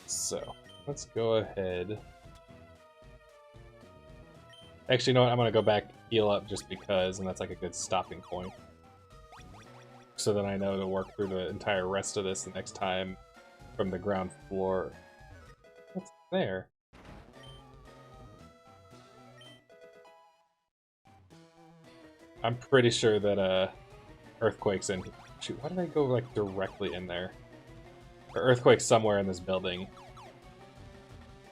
So, let's go ahead. Actually, you know what? I'm going to go back, heal up just because, and that's like a good stopping point. So then I know to work through the entire rest of this the next time from the ground floor. What's there? I'm pretty sure that Earthquake's in... Shoot, why did I go like directly in there? Or Earthquake's somewhere in this building.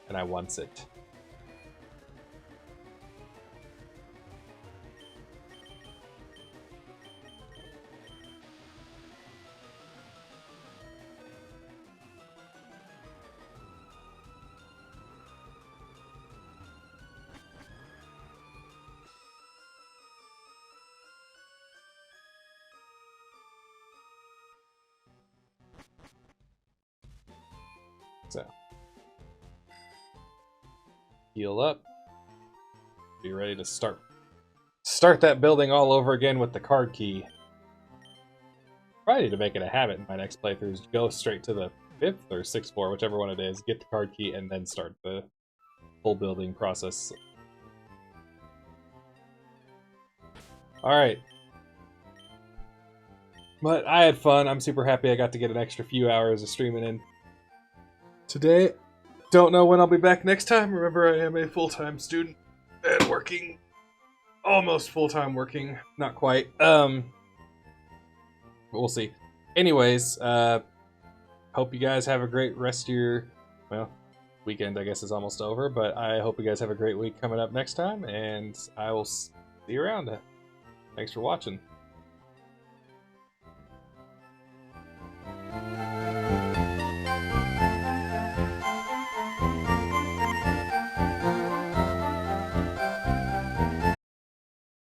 And I wants it. So. Heal up. Be ready to start that building all over again with the card key. Probably need to make it a habit in my next playthrough is go straight to the 5th or 6th floor, whichever one it is, get the card key, and then start the full building process. Alright. But I had fun. I'm super happy I got to get an extra few hours of streaming in today. Don't know when I'll be back next time. Remember, I am a full-time student and working. Almost full-time working. Not quite. But we'll see. Anyways, hope you guys have a great rest of your, well, weekend, I guess, is almost over. But I hope you guys have a great week coming up next time. And I will see you around. Thanks for watching.